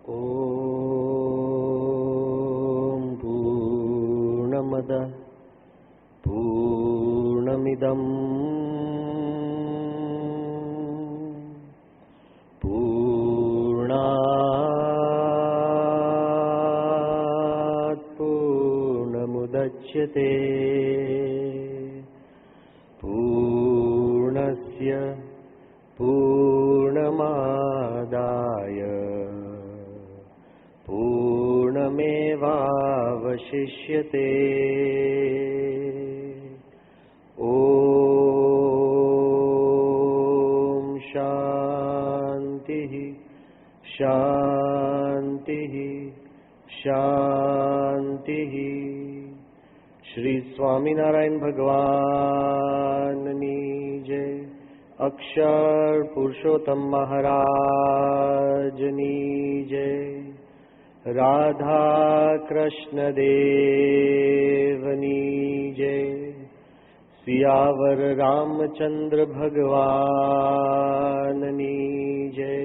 ॐ पूर्णमदः पूर्णमिदम् पूर्णात् पूर्णमुदच्यते पूर्णस्य पूर्णमादाय पूर्णमेवावशिष्यते। ॐ शान्तिः शान्तिः शान्तिः। श्री स्वामीनारायण भगवाननी जय। अक्षर पुरुषोत्तम महाराजनी जय। राधा कृष्ण देवनी जय। सियावर रामचंद्र भगवाननी जय।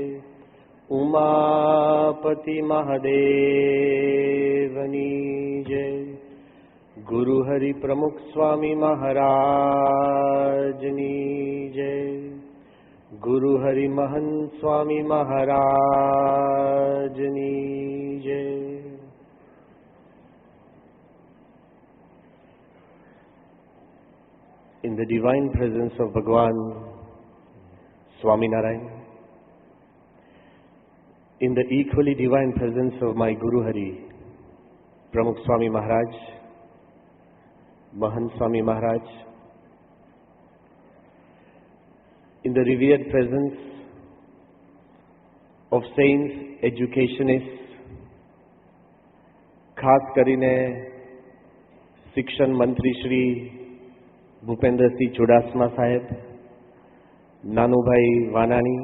उमापति महादेवनी जय। गुरु हरि प्रमुख स्वामी महाराजनी जय। गुरु हरि महंत स्वामी महाराजनी जय। In the divine presence of Bhagwan Swaminarayan, in the equally divine presence of my Guru Hari, Pramukh Swami Maharaj, Mahant Swami Maharaj, in the revered presence of saints, educationists, ખાસ કરીને શિક્ષણ મંત્રી શ્રી ભૂપેન્દ્રસિંહ ચુડાસમા સાહેબ, નાનુભાઈ વાનાણી,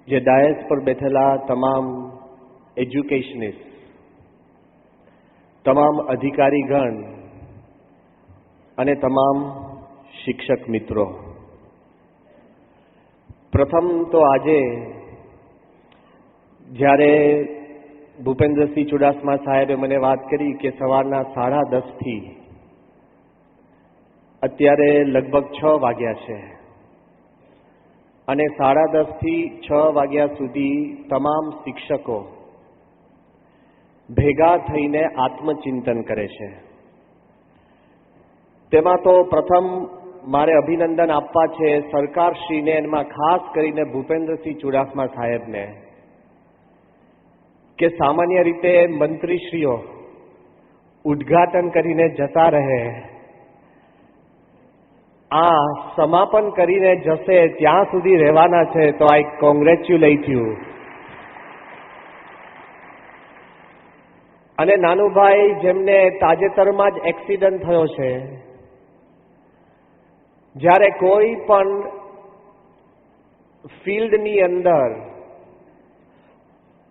જે ડાયસ પર બેઠેલા તમામ એજ્યુકેશનિસ્ટ, તમામ અધિકારીગણ અને તમામ શિક્ષક મિત્રો, પ્રથમ તો આજે જ્યારે ભૂપેન્દ્રસિંહ ચુડાસમા સાહેબે મને વાત કરી કે સવારના 10:30 થી અત્યારે લગભગ 6 વાગ્યા છે અને 10:30 થી 6 વાગ્યા સુધી તમામ શિક્ષકો ભેગા થઈને આત્મચિંતન કરે છે. તેમાં તો પ્રથમ મારે અભિનંદન આપવા છે સરકારશ્રીને, એમાં ખાસ કરીને ભૂપેન્દ્રસિંહ ચુડાસમા સાહેબને, કે સામાન્ય રીતે મંત્રીશ્રીઓ ઉદ્ઘાટન કરીને જતા રહે, આ સમાપન કરીને જશે ત્યાં સુધી રહેવાના છે. તો આઈ કોંગ્રેચ્યુલેટ યુ. અને નાનુભાઈ જેમને તાજેતરમાં જ એક્સિડન્ટ થયો છે, જ્યારે કોઈ પણ ફિલ્ડની અંદર,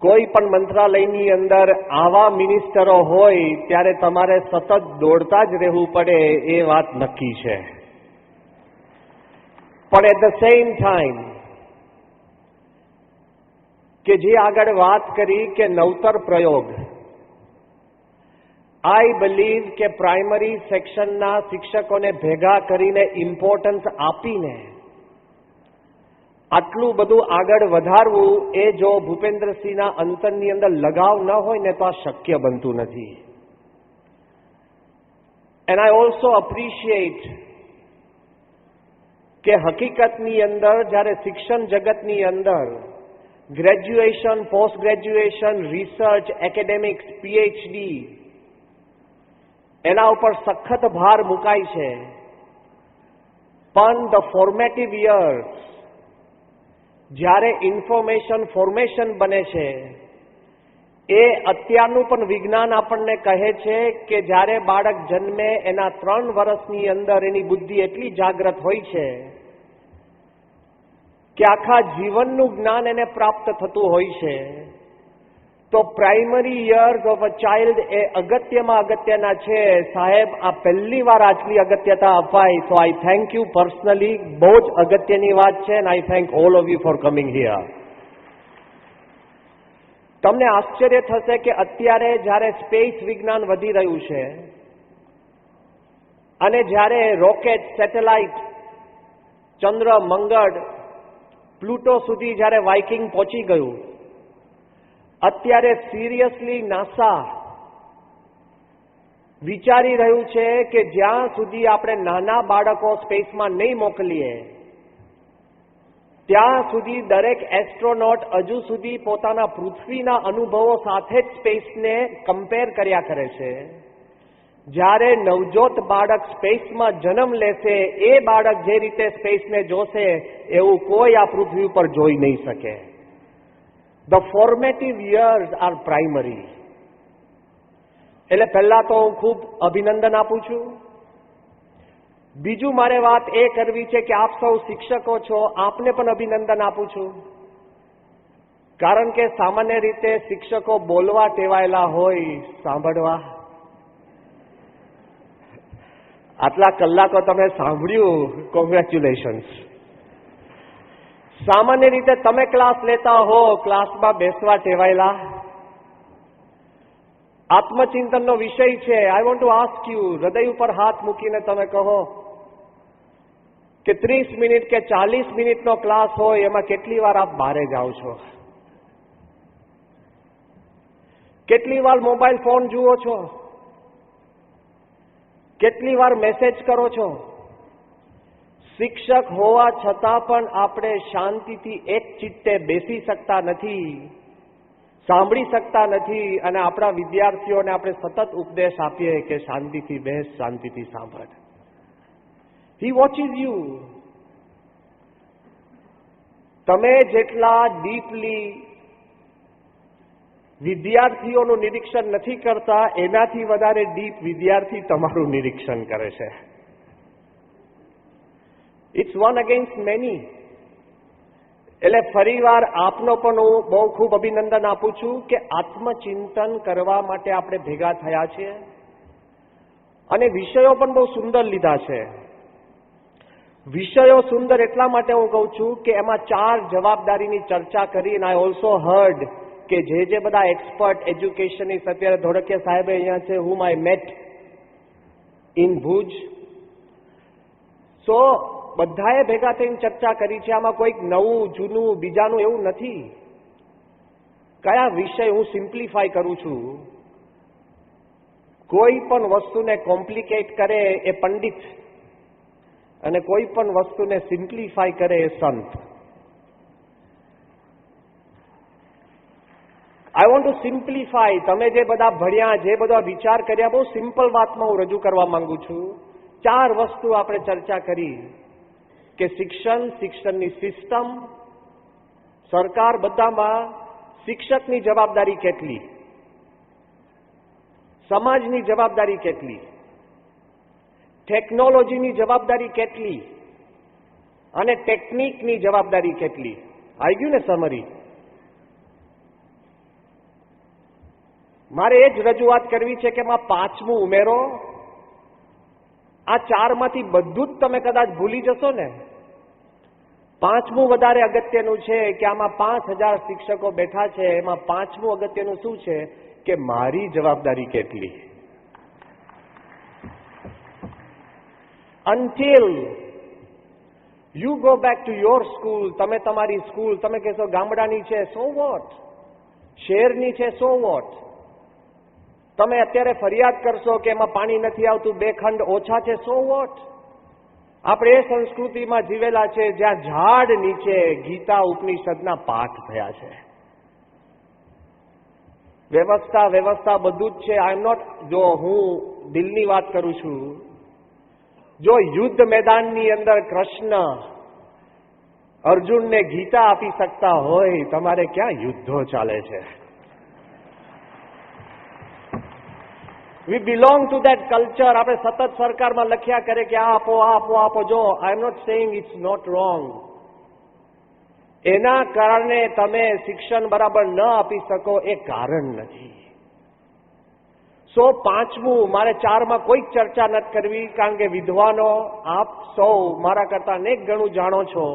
કોઈ પણ મંત્રાલયની અંદર આવા મિનિસ્ટરો હોય ત્યારે તમારે સતત દોડતા જ રહેવું પડે, એ વાત નક્કી છે. પણ એટ ધ સેમ ટાઈમ કે જે આગળ વાત કરી કે નવતર પ્રયોગ, આઈ બિલીવ કે પ્રાઇમરી સેક્શનના શિક્ષકોને ભેગા કરીને ઇમ્પોર્ટન્સ આપીને આટલું બધું આગળ વધારવું, એ જો ભૂપેન્દ્રસિંહના અંતરની અંદર લગાવ ન હોય ને તો આ શક્ય બનતું નથી. એન્ડ આઈ ઓલ્સો અપ્રિશિએટ કે હકીકતની અંદર જ્યારે શિક્ષણ જગતની અંદર graduation, post graduation, research, academics, PhD, એના ઉપર સખત ભાર મુકાય છે, પણ ધ ફોર્મેટિવ યર્સ, જ્યારે ઇન્ફોર્મેશન ફોર્મેશન બને છે, એ અત્યારનું પણ વિજ્ઞાન આપણને કહે છે કે જ્યારે બાળક જન્મે એના 3 વર્ષની અંદર એની બુદ્ધિ એટલી જાગૃત હોય છે કે આખા જીવનનું જ્ઞાન એને પ્રાપ્ત થતું હોય છે. તો primary years of a child એ અગત્યમાં અગત્યના છે. સાહેબ, આ પહેલી વાર આટલી અગત્યતા અપાય, તો આઈ થેન્ક યુ પર્સનલી. બહુ જ અગત્યની વાત છે, and I thank all of you for coming here. તમને આશ્ચર્ય થશે કે અત્યારે જ્યારે સ્પેસ વિજ્ઞાન વધી રહ્યું છે અને જ્યારે રોકેટ, સેટેલાઇટ ચંદ્ર, મંગળ, પ્લુટો સુધી જ્યારે વાઇકિંગ પહોંચી ગયું, અત્યારે સિરિયસલી નાસા વિચારી રહ્યું છે કે જ્યાં સુધી આપણે નાના બાળકો સ્પેસમાં નહીં મોકલીએ ત્યાં સુધી દરેક એસ્ટ્રોનોટ હજુ સુધી પોતાના પૃથ્વીના અનુભવો સાથે જ સ્પેસને કમ્પેર કર્યા કરે છે. જ્યારે નવજોત બાળક સ્પેસમાં જન્મ લેશે એ બાળક જે રીતે સ્પેસને જોશે એવું કોઈ આ પૃથ્વી ઉપર જોઈ નહીં શકે. The formative years are primary. એટલે પહેલા તો હું ખૂબ અભિનંદન આપું છું. બીજું મારે વાત એ કરવી છે કે આપ સૌ શિક્ષકો છો, આપને પણ અભિનંદન આપું છું. કારણ કે સામાન્ય રીતે શિક્ષકો બોલવા ટેવાયેલા હોય, સાંભળવા. આટલા કલાકો તમે સાંભળ્યું, કોંગ્રેચ્યુલેશન્સ. સામાન્ય રીતે તમે ક્લાસ લેતા હો, ક્લાસમાં બેસવા ટેવાયેલા. આત્મચિંતનનો વિષય છે. I want to ask you, હૃદય ઉપર હાથ મૂકીને તમે કહો કે 30 મિનિટ કે 40 મિનિટનો ક્લાસ હોય એમાં કેટલી વાર આપ બહાર જાઓ છો? કેટલી વાર મોબાઈલ ફોન જુઓ છો? કેટલી વાર મેસેજ કરો છો? શિક્ષક હોવા છતાં પણ આપણે શાંતિથી એક ચિત્તે બેસી શકતા નથી, સાંભળી શકતા નથી અને આપણા વિદ્યાર્થીઓને આપણે સતત ઉપદેશ આપીએ કે શાંતિથી બેસ, શાંતિથી સાંભળ. He watches you. તમે જેટલા ડીપલી વિદ્યાર્થીઓનું નિરીક્ષણ નથી કરતા એનાથી વધારે ડીપ વિદ્યાર્થી તમારું નિરીક્ષણ કરે છે. It's one against many. એટલે ફરીવાર આપનો પણ હું બહુ ખૂબ અભિનંદન આપું છું કે આત્મચિંતન કરવા માટે આપણે ભેગા થયા છીએ અને વિષયો પણ બહુ સુંદર લીધા છે. વિષયો સુંદર એટલા માટે હું કહું છું કે એમાં 4 જવાબદારીની ચર્ચા કરી. અને આઈ ઓલ્સો હર્ડ કે જે બધા એક્સપર્ટ એજ્યુકેશનિસ્ટ અત્યારે ધોળકિયા સાહેબ અહીંયા છે, whom I met in Bhuj. સો બધાએ ભેગા થઈને ચર્ચા કરી છે. આમાં કોઈક નવું, જૂનું, બીજાનું એવું નથી. કયા વિષય હું સિમ્પ્લિફાય કરું છું. કોઈ પણ વસ્તુને કોમ્પ્લિકેટ કરે એ પંડિત અને કોઈ પણ વસ્તુને સિમ્પ્લિફાય કરે એ સંત. I want to simplify. તમે જે બધા ભણ્યા, જે બધા વિચાર કર્યા, બહુ સિમ્પલ વાતમાં હું રજૂ કરવા માંગુ છું. 4 વસ્તુ આપણે ચર્ચા કરી કે શિક્ષણ, શિક્ષણની સિસ્ટમ, સરકાર, બધામાં શિક્ષકની જવાબદારી કેટલી, સમાજની જવાબદારી કેટલી, ટેકનોલોજીની જવાબદારી કેટલી અને ટેકનિકની જવાબદારી કેટલી. આવી ગયું ને સમરી? મારે એ જ રજૂઆત કરવી છે કે એમાં 5મું ઉમેરો. આ 4માંથી બધું જ તમે કદાચ ભૂલી જશો ને. 5મું વધારે અગત્યનું છે કે આમાં 5000 શિક્ષકો બેઠા છે, એમાં 5મું અગત્યનું શું છે કે મારી જવાબદારી કેટલી. Until you go back to your school, તમે તમારી સ્કૂલ, તમે કહેશો ગામડાની છે, so what? શહેરની છે, so what? તમે અત્યારે ફરિયાદ કરશો કે એમાં પાણી નથી આવતું, 2 ખંડ ઓછા છે, so what? આપણે એ સંસ્કૃતિમાં જીવેલા છે જ્યાં ઝાડ નીચે ગીતા ઉપનિષદના પાઠ થયા છે. વ્યવસ્થા બધું જ છે. આઈ એમ નોટ, જો હું દિલની વાત કરું છું, જો યુદ્ધ મેદાનની અંદર કૃષ્ણ અર્જુનને ગીતા આપી શકતા હોય, તમારે ક્યાં યુદ્ધો ચાલે છે? વી બિલોંગ ટુ ધેટ કલ્ચર. આપણે સતત સરકારમાં લખ્યા કરે કે આ આપો, આ આપો, આપો. જો I am not saying it's not wrong. એના કારણે તમે શિક્ષણ બરાબર ન આપી શકો એ કારણ નથી. 5મું, મારે 4માં કોઈ ચર્ચા નથી કરવી કારણ કે વિદ્વાનો આપ સૌ મારા કરતા અનેક ગણું જાણો છો.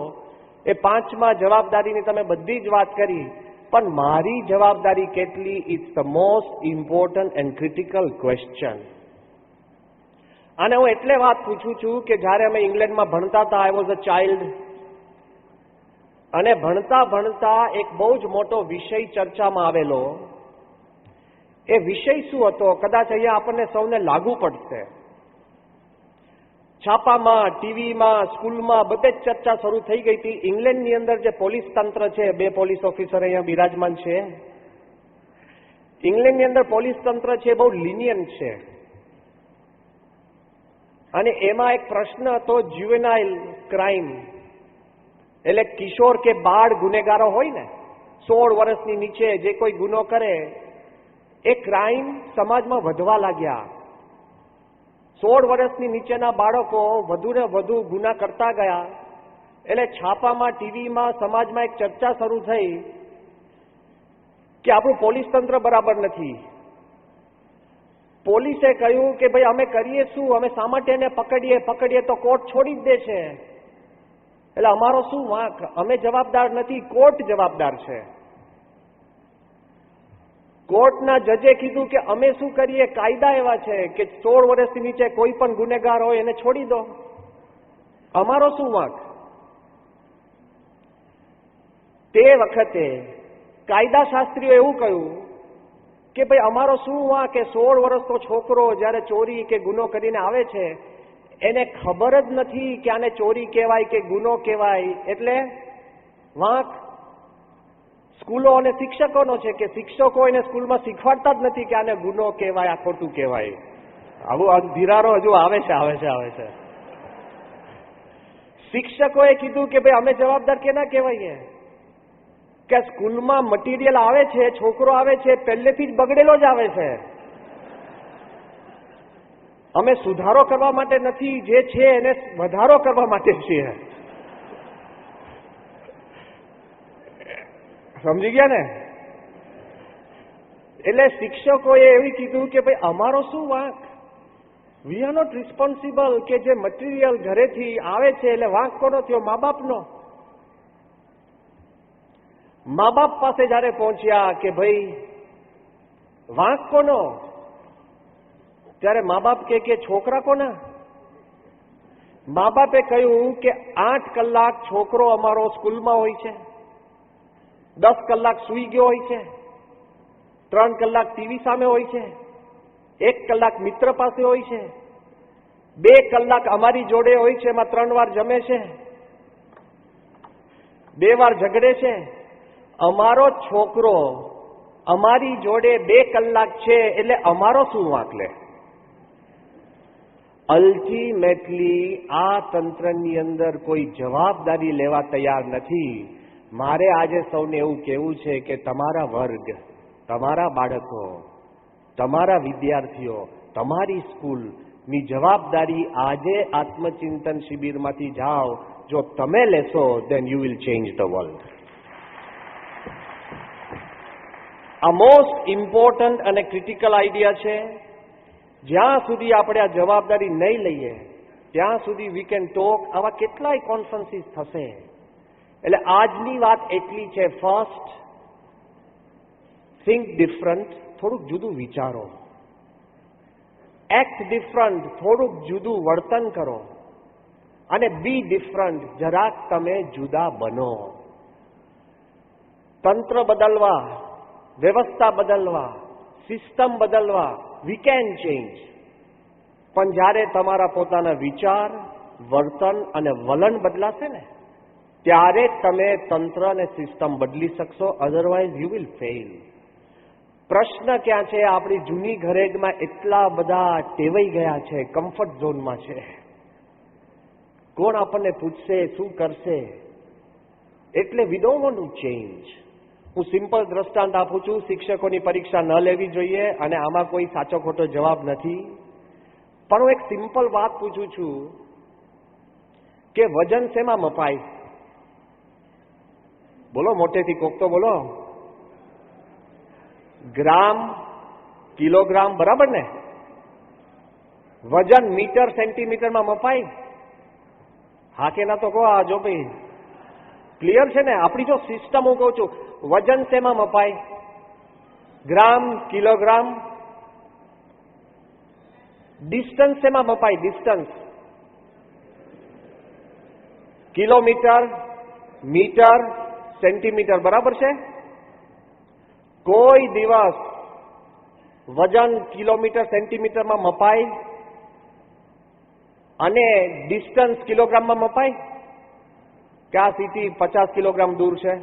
એ 5મા જવાબદારીની તમે બધી જ વાત કરી. પણ મારી જવાબદારી કેટલી? It's the most important and critical question. અને હું એટલે વાત પૂછું છું કે જ્યારે અમે ઇંગ્લેન્ડમાં ભણતા હતા, આઈ વોઝ અ ચાઇલ્ડ, અને ભણતા ભણતા એક બહુ જ મોટો વિષય ચર્ચામાં આવેલો. એ વિષય શું હતો? કદાચ અહીંયા આપણને સૌને લાગુ પડશે. છાપામાં, ટીવીમાં, સ્કૂલમાં બધે જ ચર્ચા શરૂ થઈ ગઈ હતી. ઇંગ્લેન્ડની અંદર જે પોલીસ તંત્ર છે, 2 પોલીસ ઓફિસર અહીંયા બિરાજમાન છે. ઇંગ્લેન્ડની અંદર પોલીસ તંત્ર છે બહુ લિનિયન્ટ છે. અને એમાં એક પ્રશ્ન હતો જ્યુવેનાઇલ ક્રાઇમ, એટલે કિશોર કે બાળ ગુનેગારો હોય ને, 16 વર્ષની નીચે જે કોઈ ગુનો કરે, એ ક્રાઇમ સમાજમાં વધવા લાગ્યા. 16 વર્ષની નીચેના બાળકો વધુ ને વધુ ગુના કરતા ગયા. એટલે છાપામાં, ટીવીમાં, સમાજમાં એક ચર્ચા શરૂ થઈ કે આપણું પોલીસ તંત્ર બરાબર નથી. પોલીસે કહ્યું કે ભાઈ અમે કરીએ શું, અમે શા માટે એને પકડીએ તો કોર્ટ છોડી જ દે છે, એટલે અમારો શું વાંક? અમે જવાબદાર નથી, કોર્ટ જવાબદાર છે. કોર્ટના જજે કીધું કે અમે શું કરીએ, કાયદા એવા છે કે 16 વર્ષથી નીચે કોઈ પણ ગુનેગાર હોય એને છોડી દો, અમારો શું વાંક? તે વખતે કાયદાશાસ્ત્રીઓ એવું કહ્યું કે ભાઈ અમારો શું વાંક કે 16 વર્ષનો છોકરો જ્યારે ચોરી કે ગુનો કરીને આવે છે, એને ખબર જ નથી કે આને ચોરી કહેવાય કે ગુનો કહેવાય, એટલે વાંક સ્કૂલો અને શિક્ષકોનો છે કે શિક્ષકો એને સ્કૂલમાં શીખવાડતા જ નથી કે આને ગુનો કહેવાય, આ ખોટું કહેવાય. આવું ધીરારો હજુ આવે છે. શિક્ષકોએ કીધું કે ભાઈ અમે જવાબદાર કેના કહેવાય કે સ્કૂલમાં મટીરિયલ આવે છે, છોકરો આવે છે પહેલેથી જ બગડેલો જ આવે છે. અમે સુધારો કરવા માટે નથી, જે છે એને વધારો કરવા માટે છીએ. સમજી ગયા ને? એટલે શિક્ષકોએ એવું કીધું કે ભાઈ અમારો શું વાંક? વી આર નોટ રિસ્પોન્સિબલ કે જે મટીરિયલ ઘરેથી આવે છે, એટલે વાંક કોનો થયો? મા બાપનો. મા બાપ પાસે જયારે પહોંચ્યા કે ભાઈ વાંક કોનો, ત્યારે મા બાપ કે છોકરા કોના? મા બાપે કહ્યું કે 8 કલાક છોકરો અમારો સ્કૂલમાં હોય છે, 10 કલાક સૂઈ ગયો હોય છે, 3 કલાક ટીવી સામે હોય છે, 1 કલાક મિત્ર પાસે હોય છે, 2 કલાક અમારી જોડે હોય છે, એમાં 3 વાર જમે છે, 2 વાર ઝઘડે છે. અમારો છોકરો અમારી જોડે 2 કલાક છે, એટલે અમારો શું વાંક લે? અલ્ટિમેટલી આ તંત્રની અંદર કોઈ જવાબદારી લેવા તૈયાર નથી. મારે આજે સૌને એવું કહેવું છે કે તમારા વર્ગ, તમારા બાળકો, તમારા વિદ્યાર્થીઓ, તમારી સ્કૂલની જવાબદારી આજે આત્મચિંતન શિબિરમાંથી જાઓ. જો તમે લેશો, then you will change the world. આ મોસ્ટ ઇમ્પોર્ટન્ટ અને ક્રિટિકલ આઈડિયા છે. જ્યાં સુધી આપણે આ જવાબદારી નહીં લઈએ ત્યાં સુધી વી કેન ટોક. આવા કેટલાય કોન્ફરન્સીસ થશે. એટલે આજની વાત એટલી છે, ફર્સ્ટ થિંક ડિફરન્ટ, થોડુંક જુદું વિચારો. એક્ટ ડિફરન્ટ, થોડુંક જુદું વર્તન કરો. અને બી ડિફરન્ટ, જરાક તમે જુદા બનો. તંત્ર બદલવા, વ્યવસ્થા બદલવા, સિસ્ટમ બદલવા, વી કેન ચેન્જ. પણ જ્યારે તમારા પોતાના વિચાર, વર્તન અને વલણ બદલાશે ને, ત્યારે તમે તંત્ર અને સિસ્ટમ બદલી શકશો. Otherwise you will fail. પ્રશ્ન ક્યાં છે? આપણી જૂની ઘરેડમાં એટલા બધા ટેવાઈ ગયા છે, કમ્ફર્ટ ઝોનમાં છે. કોણ આપણને પૂછશે, શું કરશે? એટલે we don't want to change. હું સિમ્પલ દ્રષ્ટાંત આપું છું. શિક્ષકોની પરીક્ષા ન લેવી જોઈએ, અને આમાં કોઈ સાચો ખોટો જવાબ નથી. પણ હું એક સિમ્પલ વાત પૂછું છું કે વજન શેમાં મપાય? બોલો મોટેથી, કોક તો બોલો. ગ્રામ, કિલોગ્રામ, બરાબર ને? વજન મીટર, સેન્ટીમીટરમાં મપાય? હા કે ના તો કહો. આ જો ભાઈ ક્લિયર છે ને? આપણી જો સિસ્ટમ, હું કહું છું, વજન શેમાં મપાય? ગ્રામ, કિલોગ્રામ. ડિસ્ટન્સ શેમાં મપાય? Distance kilometre, metre, centimetre. બરાબર છે? કોઈ દિવસ વજન કિલોમીટર, સેન્ટીમીટરમાં મપાય અને ડિસ્ટન્સ કિલોગ્રામમાં મપાય? કે આ સિટી 50 કિલોગ્રામ દૂર છે?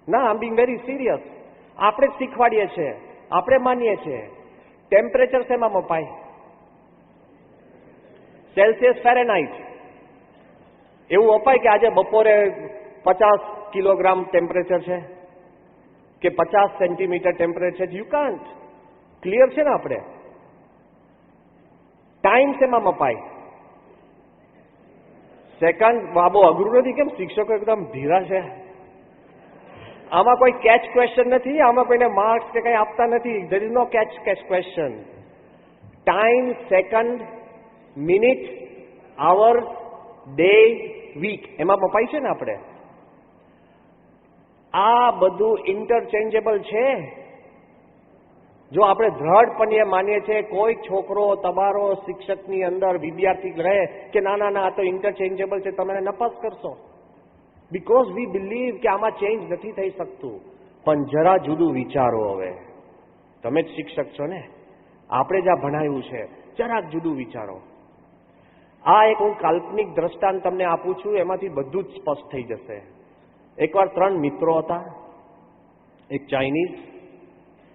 ના, આઈ એમ બીંગ વેરી સિરિયસ. આપણે જ શીખવાડીએ છીએ, આપણે માનીએ છીએ. ટેમ્પરેચર શેમાં મપાય? સેલ્સિયસ, ફેરેનહાઇટ. એવું મપાય કે આજે બપોરે 50 કિલોગ્રામ ટેમ્પરેચર છે કે 50 centimetre temperature? You can't. Clear છે ને? આપણે ટાઈમ શેમાં મપાય? સેકન્ડ. બહુ અઘરું નથી કેમ? શિક્ષકો એકદમ ધીરા છે. આમાં કોઈ કેચ ક્વેશ્ચન નથી, આમાં કોઈને માર્ક્સ કે કંઈ આપતા નથી. There is no catch question. Time, second, minute, hour, day, week, એમાં મપાય છે ને આપણે. આ બધું ઇન્ટરચેન્જેબલ છે. જો આપણે દ્રઢપણે માનીએ છીએ, કોઈ છોકરો તમારો શિક્ષકની અંદર વિદ્યાર્થી રહે કે ના ના ના આ તો ઇન્ટરચેન્જેબલ છે, તમે નપાસ કરશો. બીકોઝ વી બિલીવ કે આમાં ચેન્જ નથી થઈ શકતું. પણ જરા જુદું વિચારો. હવે તમે જ શિક્ષક છો ને, આપણે જ આ ભણાવ્યું છે, જરાક જુદું વિચારો. આ એક હું કાલ્પનિક દ્રષ્ટાંત તમને આપું છું, એમાંથી બધું જ સ્પષ્ટ થઈ જશે. એકવાર 3 મિત્રો હતા, એક ચાઇનીઝ,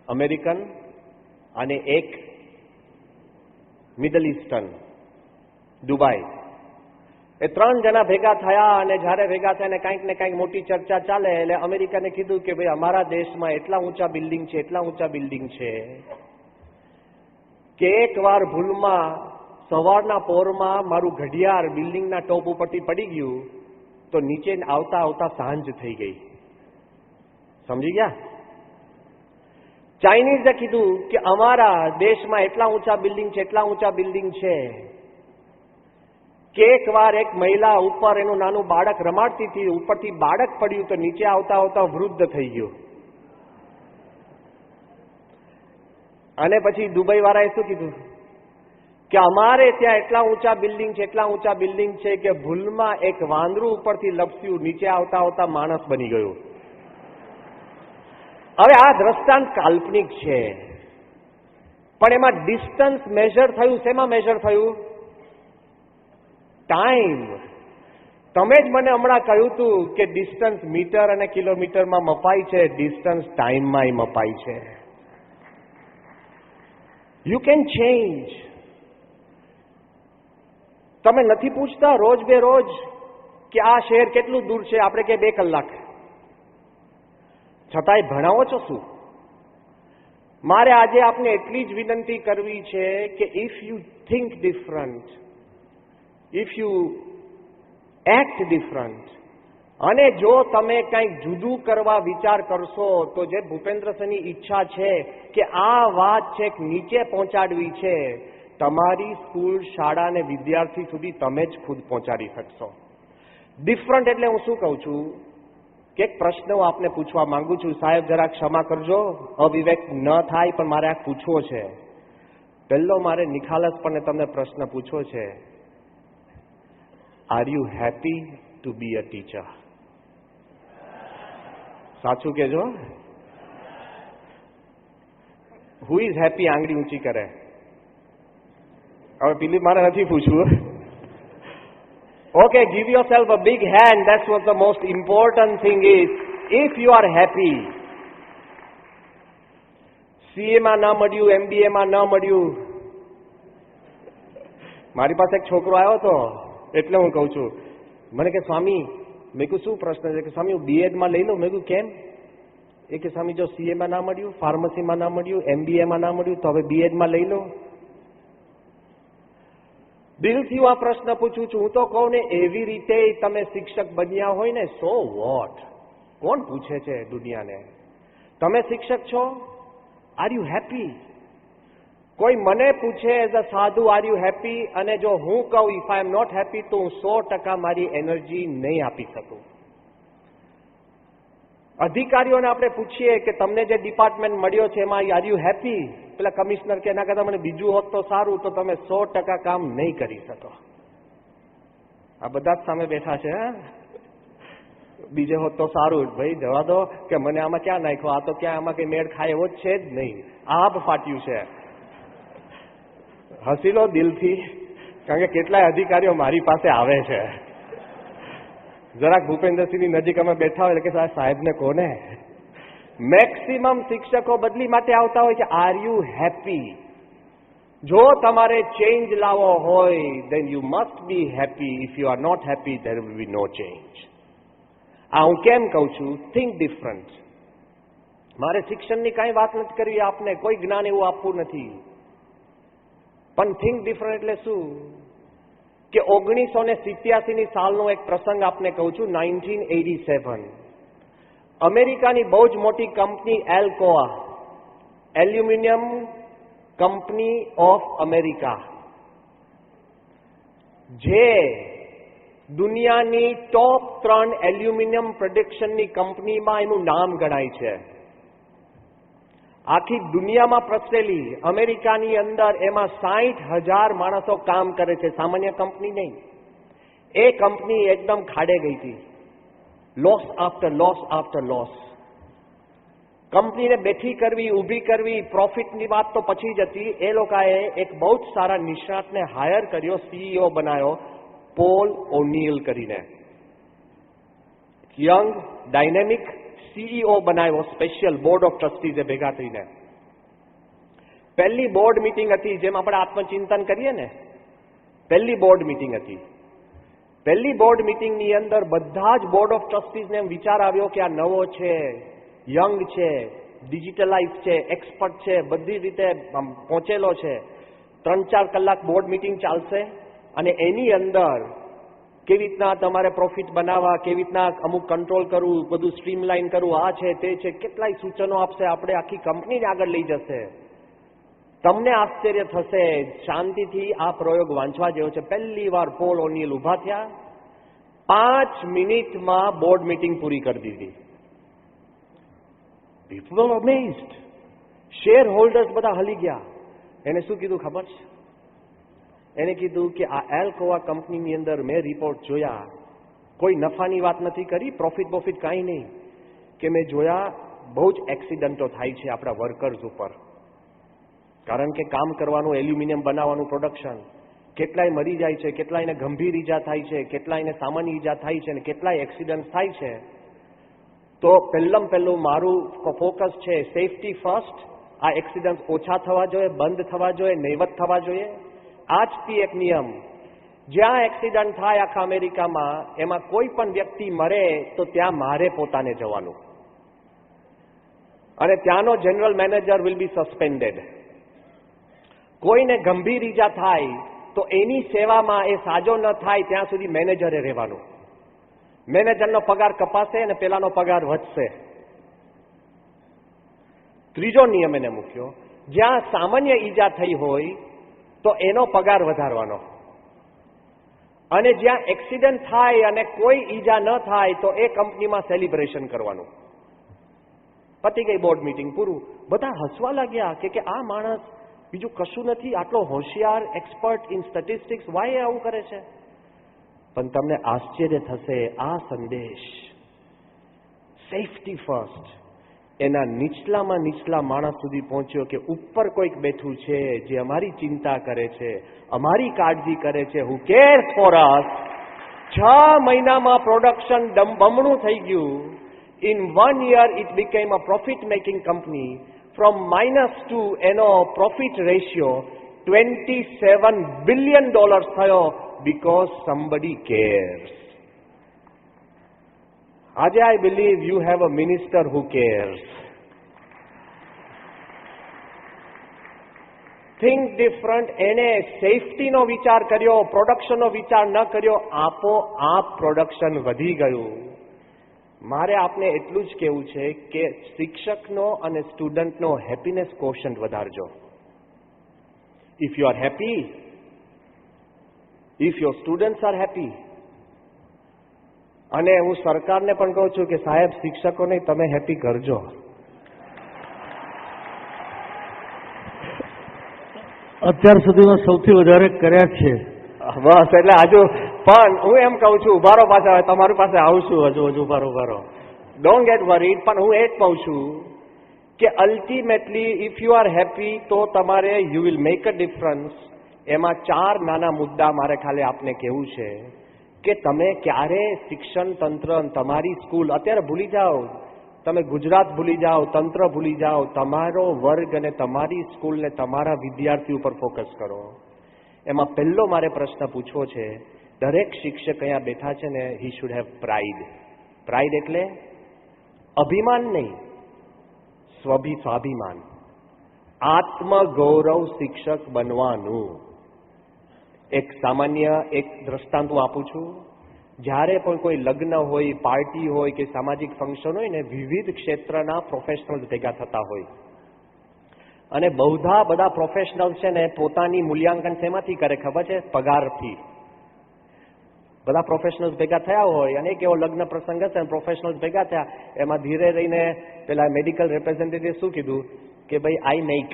અમેરિકન અને એક મિડલ ઇસ્ટર્ન, દુબઈ. એ 3 જણા ભેગા થયા અને જ્યારે ભેગા થયા ને કંઈક ને કંઈક મોટી ચર્ચા ચાલે એટલે અમેરિકાને કીધું કે ભાઈ અમારા દેશમાં એટલા ઊંચા બિલ્ડિંગ છે, એટલા ઊંચા બિલ્ડિંગ છે કે એકવાર ભૂલમાં સવારના પોરમાં મારું ઘડિયાળ બિલ્ડિંગના ટોપ ઉપરથી પડી ગયું તો નીચે આવતા આવતા સાંજ થઈ ગઈ. સમજી ગયા? ચાઇનીઝે કીધું કે અમારા દેશમાં એટલા ઊંચા બિલ્ડિંગ છે, એટલા ઊંચા બિલ્ડિંગ છે કે એકવાર એક મહિલા ઉપર એનું નાનું બાળક રમાડતી હતી, ઉપરથી બાળક પડ્યું તો નીચે આવતા આવતા વૃદ્ધ થઈ ગયું. અને પછી દુબઈ વાળાએ શું કીધું કે અમારે ત્યાં એટલા ઊંચા બિલ્ડિંગ છે, એટલા ઊંચા બિલ્ડિંગ છે કે ભૂલમાં એક વાંદરું ઉપરથી લપસ્યું, નીચે આવતા આવતા માણસ બની ગયું. હવે આ દ્રષ્ટાંત કાલ્પનિક છે, પણ એમાં ડિસ્ટન્સ મેજર થયું. શેમાં મેજર થયું? ટાઈમ. તમે જ મને હમણાં કહ્યું હતું કે ડિસ્ટન્સ મીટર અને કિલોમીટરમાં મપાય છે, ડિસ્ટન્સ ટાઈમમાં મપાય છે. You can change. તમે નથી પૂછતા રોજ બે રોજ કે આ શહેર કેટલું દૂર છે? આપણે કે 2 કલાક. છતાંય ભણાવો છો શું? મારે આજે આપને એટલી જ વિનંતી કરવી છે કે if you think different, if you act different, અને જો તમે કંઈક જુદું કરવા વિચાર કરશો તો જે ભૂપેન્દ્રસિંહની ઈચ્છા છે કે આ વાત છેક નીચે પહોંચાડવી છે, તમારી સ્કૂલ, શાળા અને વિદ્યાર્થી સુધી તમે જ ખુદ પહોંચાડી શકશો. ડિફરન્ટ એટલે હું શું કહું છું કે એક પ્રશ્ન હું આપને પૂછવા માંગુ છું. સાહેબ જરા ક્ષમા કરજો, અવિવેક ન થાય પણ મારે આ પૂછવો છે. પહેલો મારે નિખાલસપણે તમને પ્રશ્ન પૂછવો છે. Are you happy to be a teacher? સાચું કહેજો. Who is happy? આંગળી ઊંચી કરે. હવે પેલી મારે નથી પૂછવું. Okay, give yourself a big hand. That's what the most important thing is. If you are happy. CA માં ના મળ્યું, MBA માં ના મળ્યું. મારી પાસે એક છોકરો આવ્યો હતો એટલે હું કહું છું. મને કે સ્વામી, મેં કહ્યું શું પ્રશ્ન છે? કે સ્વામી હું B.Ed માં લઈ લઉં. મેં કહ્યું કેમ? એ કે સ્વામી જો CA માં ના મળ્યું, ફાર્મસીમાં ના મળ્યું, MBA માં ના મળ્યું તો હવે B.Ed માં લઈ લો. દિલથી હું આ પ્રશ્ન પૂછું છું. હું તો કહું ને એવી રીતે તમે શિક્ષક બન્યા હોય ને, સો વોટ? કોણ પૂછે છે દુનિયાને? તમે શિક્ષક છો, આર યુ હેપી? કોઈ મને પૂછે એઝ અ સાધુ આર યુ હેપી, અને જો હું કહું if I am not happy તો હું 100% મારી એનર્જી નહીં આપી શકું. અધિકારીઓને આપણે પૂછીએ કે તમને જે ડિપાર્ટમેન્ટ મળ્યો છે એમાં આર યુ હેપી? પેલા કમિશનર કે એના કરતા મને બીજું હોત તો સારું, તો તમે 100% કામ નહીં કરી શકો. આ બધા જ સામે બેઠા છે. બીજે હોત તો સારું, ભાઈ જવા દો, કે મને આમાં ક્યાં નાખ્યો, આ તો ક્યાં આમાં કઈ મેળ ખાય એવો જ છે જ નહીં. આબ ફાટ્યું છે. હસી લો દિલથી, કારણ કે કેટલાય અધિકારીઓ મારી પાસે આવે છે. જરાક ભૂપેન્દ્રસિંહની નજીક અમે બેઠા હોય એટલે કે સાહેબને કોને. મેક્સિમમ શિક્ષકો બદલી માટે આવતા હોય છે. Are you happy? જો તમારે ચેન્જ લાવવો હોય then you must be happy. if you are not happy there will be no change. આ હું કેમ કહું છું? think different. મારે શિક્ષણની કાંઈ વાત નથી કરવી, આપને કોઈ જ્ઞાન એવું આપવું નથી, પણ think different એટલે શું? કે 1987 સાલનો એક પ્રસંગ આપને કહું છું. 1987 અમેરિકાની બહુ જ મોટી company Alcoa, aluminium company of America, જે દુનિયાની ટોપ 3 એલ્યુમિનિયમ પ્રોડક્શનની કંપનીમાં એનું નામ ગણાય છે. આખી દુનિયામાં પ્રસરેલી, અમેરિકાની અંદર એમાં 60,000 માણસો કામ કરે છે, સામાન્ય કંપની નહીં. એ કંપની એકદમ ખાડે ગઈ હતી. Loss after loss after loss. કંપનીને બેઠી કરવી, ઊભી કરવી, પ્રોફિટની વાત તો પછી જ હતી. એ લોકોએ એક બહુ જ સારા નિષ્ણાતને હાયર કર્યો, સીઈઓ બનાવ્યો, પોલ ઓનીલ કરીને. યંગ ડાયનેમિક સીઈઓ બનાવ્યો, સ્પેશિયલ બોર્ડ ઓફ ટ્રસ્ટીઝે ભેગા થઈને. પહેલી બોર્ડ મીટિંગ હતી, જેમ આપણે આત્મચિંતન કરીએ ને, પહેલી બોર્ડ મીટિંગ હતી. પહેલી બોર્ડ મીટિંગની અંદર બધા જ બોર્ડ ઓફ ટ્રસ્ટીઝને એમ વિચાર આવ્યો કે આ નવો છે, યંગ છે, ડિજિટલાઇઝ છે, એક્સપર્ટ છે, બધી રીતે પહોંચેલો છે. 3-4 કલાક બોર્ડ મીટિંગ ચાલશે અને એની અંદર કેવી રીતના તમારે પ્રોફિટ બનાવવા, કેવી રીતના અમુક કંટ્રોલ કરવું, બધું સ્ટ્રીમલાઇન કરવું, આ છે તે છે, કેટલાય સૂચનો આપશે. આપણે આખી કંપનીને આગળ લઈ જશે. તમને આશ્ચર્ય થશે. શાંતિથી આ પ્રયોગ વાંચવા જેવો છે. પહેલી વાર પોલ ઓનીલ ઉભા થયા, 5 મિનિટમાં બોર્ડ મીટિંગ પૂરી કરી દીધી. People were amazed. Shareholders બધા હલી ગયા. એને શું કીધું ખબર છે? એને કીધું કે આ એલ્કોઆ કંપનીની અંદર મેં રિપોર્ટ જોયા, કોઈ નફાની વાત નથી કરી, પ્રોફિટ કાંઈ નહીં, કે મેં જોયા બહુ જ એક્સિડન્ટો થાય છે આપણા વર્કર્સ ઉપર. કારણ કે કામ કરવાનું, એલ્યુમિનિયમ બનાવવાનું પ્રોડક્શન, કેટલાય મરી જાય છે, કેટલાયને ગંભીર ઈજા થાય છે, કેટલાયને સામાન્ય ઈજા થાય છે, અને કેટલાય એક્સિડન્ટ થાય છે. તો પહેલું મારું ફોકસ છે સેફટી ફર્સ્ટ. આ એક્સિડન્ટ ઓછા થવા જોઈએ, બંધ થવા જોઈએ, નહીવત થવા જોઈએ. આજથી એક નિયમ, જ્યાં એક્સિડન્ટ થાય આખા અમેરિકામાં, એમાં કોઈ પણ વ્યક્તિ મરે તો ત્યાં મારે પોતાને જવાનું, અને ત્યાંનો general manager will be suspended. કોઈને ગંભીર ઈજા થાય તો એની સેવામાં એ સાજો ન થાય ત્યાં સુધી મેનેજરે રહેવાનું. મેનેજરનો પગાર કપાશે અને પેલાનો પગાર વધશે. ત્રીજો નિયમ એને મૂક્યો, જ્યાં સામાન્ય ઈજા થઈ હોય તો એનો પગાર વધારવાનો, અને જ્યાં એક્સિડન્ટ થાય અને કોઈ ઈજા ન થાય તો એ કંપનીમાં સેલિબ્રેશન કરવાનું. પતી ગઈ બોર્ડ મીટિંગ, પૂરું. બધા હસવા લાગ્યા કે આ માણસ બીજું કશું નથી, આટલો હોશિયાર, એક્સપર્ટ ઇન સ્ટેટિસ્ટિક્સ, વાય આવું કરે છે? પણ તમને આશ્ચર્ય થશે, આ સંદેશ સેફટી ફર્સ્ટ એના નીચલામાં નીચલા માણસ સુધી પહોંચ્યો, કે ઉપર કોઈક બેઠું છે જે અમારી ચિંતા કરે છે, અમારી કાળજી કરે છે, હુ કેર્સ ફોર અસ. 6 મહિનામાં પ્રોડક્શન બમણું થઈ ગયું. In 1 year it became a profit making company. From -2 એનો પ્રોફિટ રેશિયો $27 billion થયો, because somebody cares. આજે I believe you have a minister who cares. Think different. એને સેફટીનો વિચાર કર્યો, પ્રોડક્શનનો વિચાર ન કર્યો, આપોઆપ પ્રોડક્શન વધી ગયું. મારે આપને એટલું જ કહેવું છે કે શિક્ષકનો અને સ્ટુડન્ટનો હેપીનેસ કોશન્ટ વધારજો. If you are happy, if your students are happy, અને હું સરકારને પણ કહું છું કે સાહેબ શિક્ષકોને તમે હેપી કરજો. અત્યાર સુધીમાં સૌથી વધારે કર્યા છે. બસ એટલે હજુ પણ હું એમ કહું છું ઉભારો પાછા તમારી પાસે આવશું હજુ ઉભારો ડોન્ટ ગેટ વરીડ. પણ હું એ જ કહું છું કે ultimately if you are happy તો તમારે you will make a difference. એમાં 4 નાના મુદ્દા મારે ખાલી આપને કહેવું છે કે તમે ક્યારે શિક્ષણ તંત્ર તમારી સ્કૂલ અત્યારે ભૂલી જાઓ, તમે ગુજરાત ભૂલી જાઓ, તંત્ર ભૂલી જાઓ, તમારો વર્ગ અને તમારી સ્કૂલને તમારા વિદ્યાર્થી ઉપર ફોકસ કરો. એમાં પહેલો મારે પ્રશ્ન પૂછવો છે, દરેક શિક્ષક અહીંયા બેઠા છે ને, he should have pride. Pride એટલે અભિમાન નહીં, સ્વાભિમાન, આત્મગૌરવ શિક્ષક બનવાનું. એક સામાન્ય એક દ્રષ્ટાંત હું આપું છું. જ્યારે પણ કોઈ લગ્ન હોય, પાર્ટી હોય કે સામાજિક ફંક્શન હોય ને, વિવિધ ક્ષેત્રના પ્રોફેશનલ્સ ભેગા થતા હોય અને બધા પ્રોફેશનલ્સ છે ને પોતાની મૂલ્યાંકન શેમાંથી કરે ખબર છે? પગારથી. બધા પ્રોફેશનલ્સ ભેગા થયા હોય અને એક એવો લગ્ન પ્રસંગ હશે, પ્રોફેશનલ્સ ભેગા થયા, એમાં ધીરે રહીને પેલા મેડિકલ રિપ્રેઝેન્ટેટિવ શું કીધું કે ભાઈ આઈ મેક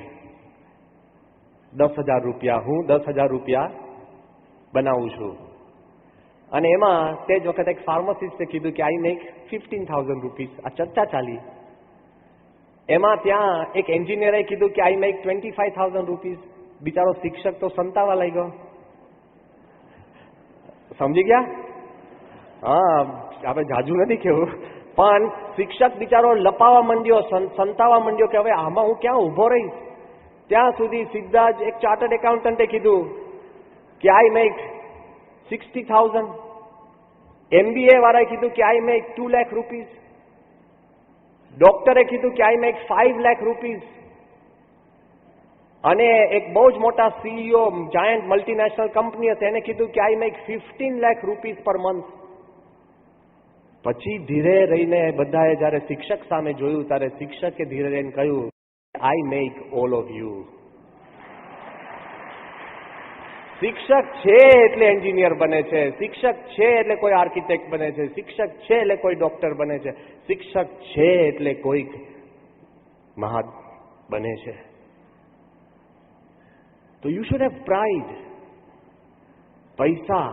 10,000 રૂપિયા, હું 10,000 રૂપિયા બનાવું છું. અને એમાં તે જ વખતે એક ફાર્માસિસ્ટે કીધું કે આઈ મેક 15,000 રૂપીસ. આ ચર્ચા ચાલી. એમાં ત્યાં એક એન્જિનિયરે કીધું કે આઈ મેક 25,000 રૂપીસ. બિચારો શિક્ષક તો સંતાવા લાગ્યો. સમજી ગયા? હા, આપણે જાજુ નથી કેવું, પણ શિક્ષક બિચારો લપાવા માંડ્યો, સંતાવા માંડ્યો કે હવે આમાં હું ક્યાં ઊભો રહીશ. ત્યાં સુધી સીધા જ એક ચાર્ટર્ડ એકાઉન્ટન્ટે કીધું કે આઈ મેક 60,000. MBA વાળાએ કીધું કે આઈ મેક 2 લાખ રૂપીસ. ડોક્ટરે કીધું કે આઈ મેક 5 લાખ રૂપીસ. અને એક બહુ જ મોટા CEO જાયન્ટ મલ્ટીનેશનલ કંપની હતી, એને કીધું કે I make 15 lakh rupees per month. પછી ધીરે રહીને બધાએ જયારે શિક્ષક સામે જોયું ત્યારે શિક્ષકે ધીરે રહીને કહ્યું, I make all of you. શિક્ષક છે એટલે એન્જિનિયર બને છે, શિક્ષક છે એટલે કોઈ આર્કિટેક્ટ બને છે, શિક્ષક છે એટલે કોઈ ડોક્ટર બને છે, શિક્ષક છે એટલે કોઈક મહાન બને છે. તો યુ શુડ હેવ પ્રાઇડ. પૈસા,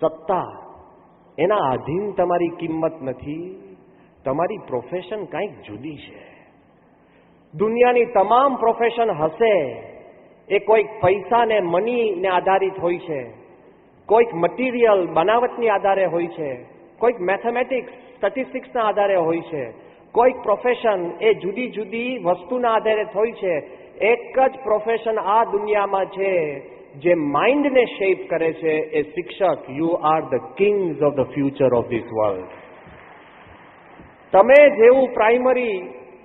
સત્તા એના આધીન તમારી કિંમત નથી. તમારી પ્રોફેશન કંઈક જુદી છે. દુનિયાની તમામ પ્રોફેશન હશે એ કોઈક પૈસા ને મની ને આધારિત હોય છે, કોઈક મટીરિયલ બનાવટની આધારે હોય છે, કોઈક મેથેમેટિક્સ સ્ટેટિસ્ટિક્સના આધારે હોય છે, કોઈક પ્રોફેશન એ જુદી જુદી વસ્તુના આધારે હોય છે. એક જ પ્રોફેશન આ દુનિયામાં છે જે માઇન્ડને શેપ કરે છે, એ શિક્ષક. You are the king's of the future of this world. તમે જેવું પ્રાઇમરી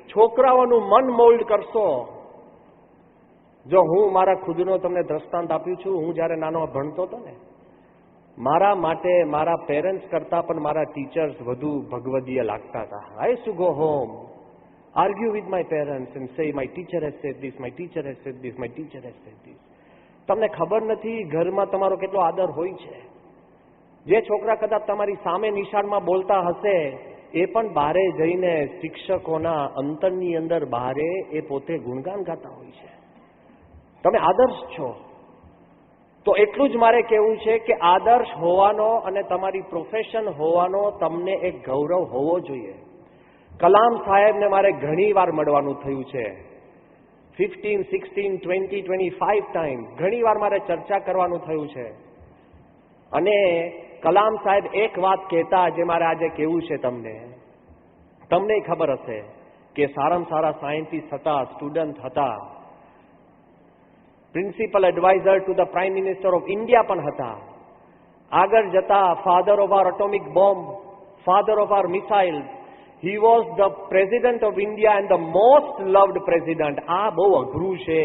છોકરાઓનું મન મોલ્ડ કરશો. જો હું મારા ખુદનો તમને દ્રષ્ટાંત આપ્યું છું, હું જ્યારે નાનો ભણતો હતો ને, મારા માટે મારા પેરેન્ટ્સ કરતાં પણ મારા ટીચર્સ વધુ ભગવદીય લાગતા હતા. I use to go home, argue with my parents and say my teacher has said this, my teacher has said this, my teacher has said this. તમને ખબર નથી ઘરમાં તમારો કેટલો આદર હોય છે. જે છોકરા કદાચ તમારી સામે નિશાળમાં બોલતા હશે એ પણ બહારે જઈને શિક્ષકોના અંતરની અંદર બહારે એ પોતે ગુણગાન ગાતા હોય છે. તમે આદર્શ છો. તો એટલું જ મારે કહેવું છે કે આદર્શ હોવાનો અને તમારી પ્રોફેશન હોવાનો તમને એક ગૌરવ હોવો જોઈએ. કલામ સાહેબને મારે ઘણી વાર મળવાનું થયું છે. 15, 16, 20, 25 ટાઈમ ઘણી વાર મારે ચર્ચા કરવાનું થયું છે. અને કલામ સાહેબ એક વાત કહેતા જે મારે આજે કહેવું છે તમને ખબર હશે કે સારામાં સારા સાયન્ટિસ્ટ હતા, સ્ટુડન્ટ હતા, principal advisor to the prime minister of India પણ હતા. આગળ જતા father of our atomic bomb, father of our missile. He was the president of India and the most loved president. આ બહુ અઘરું છે.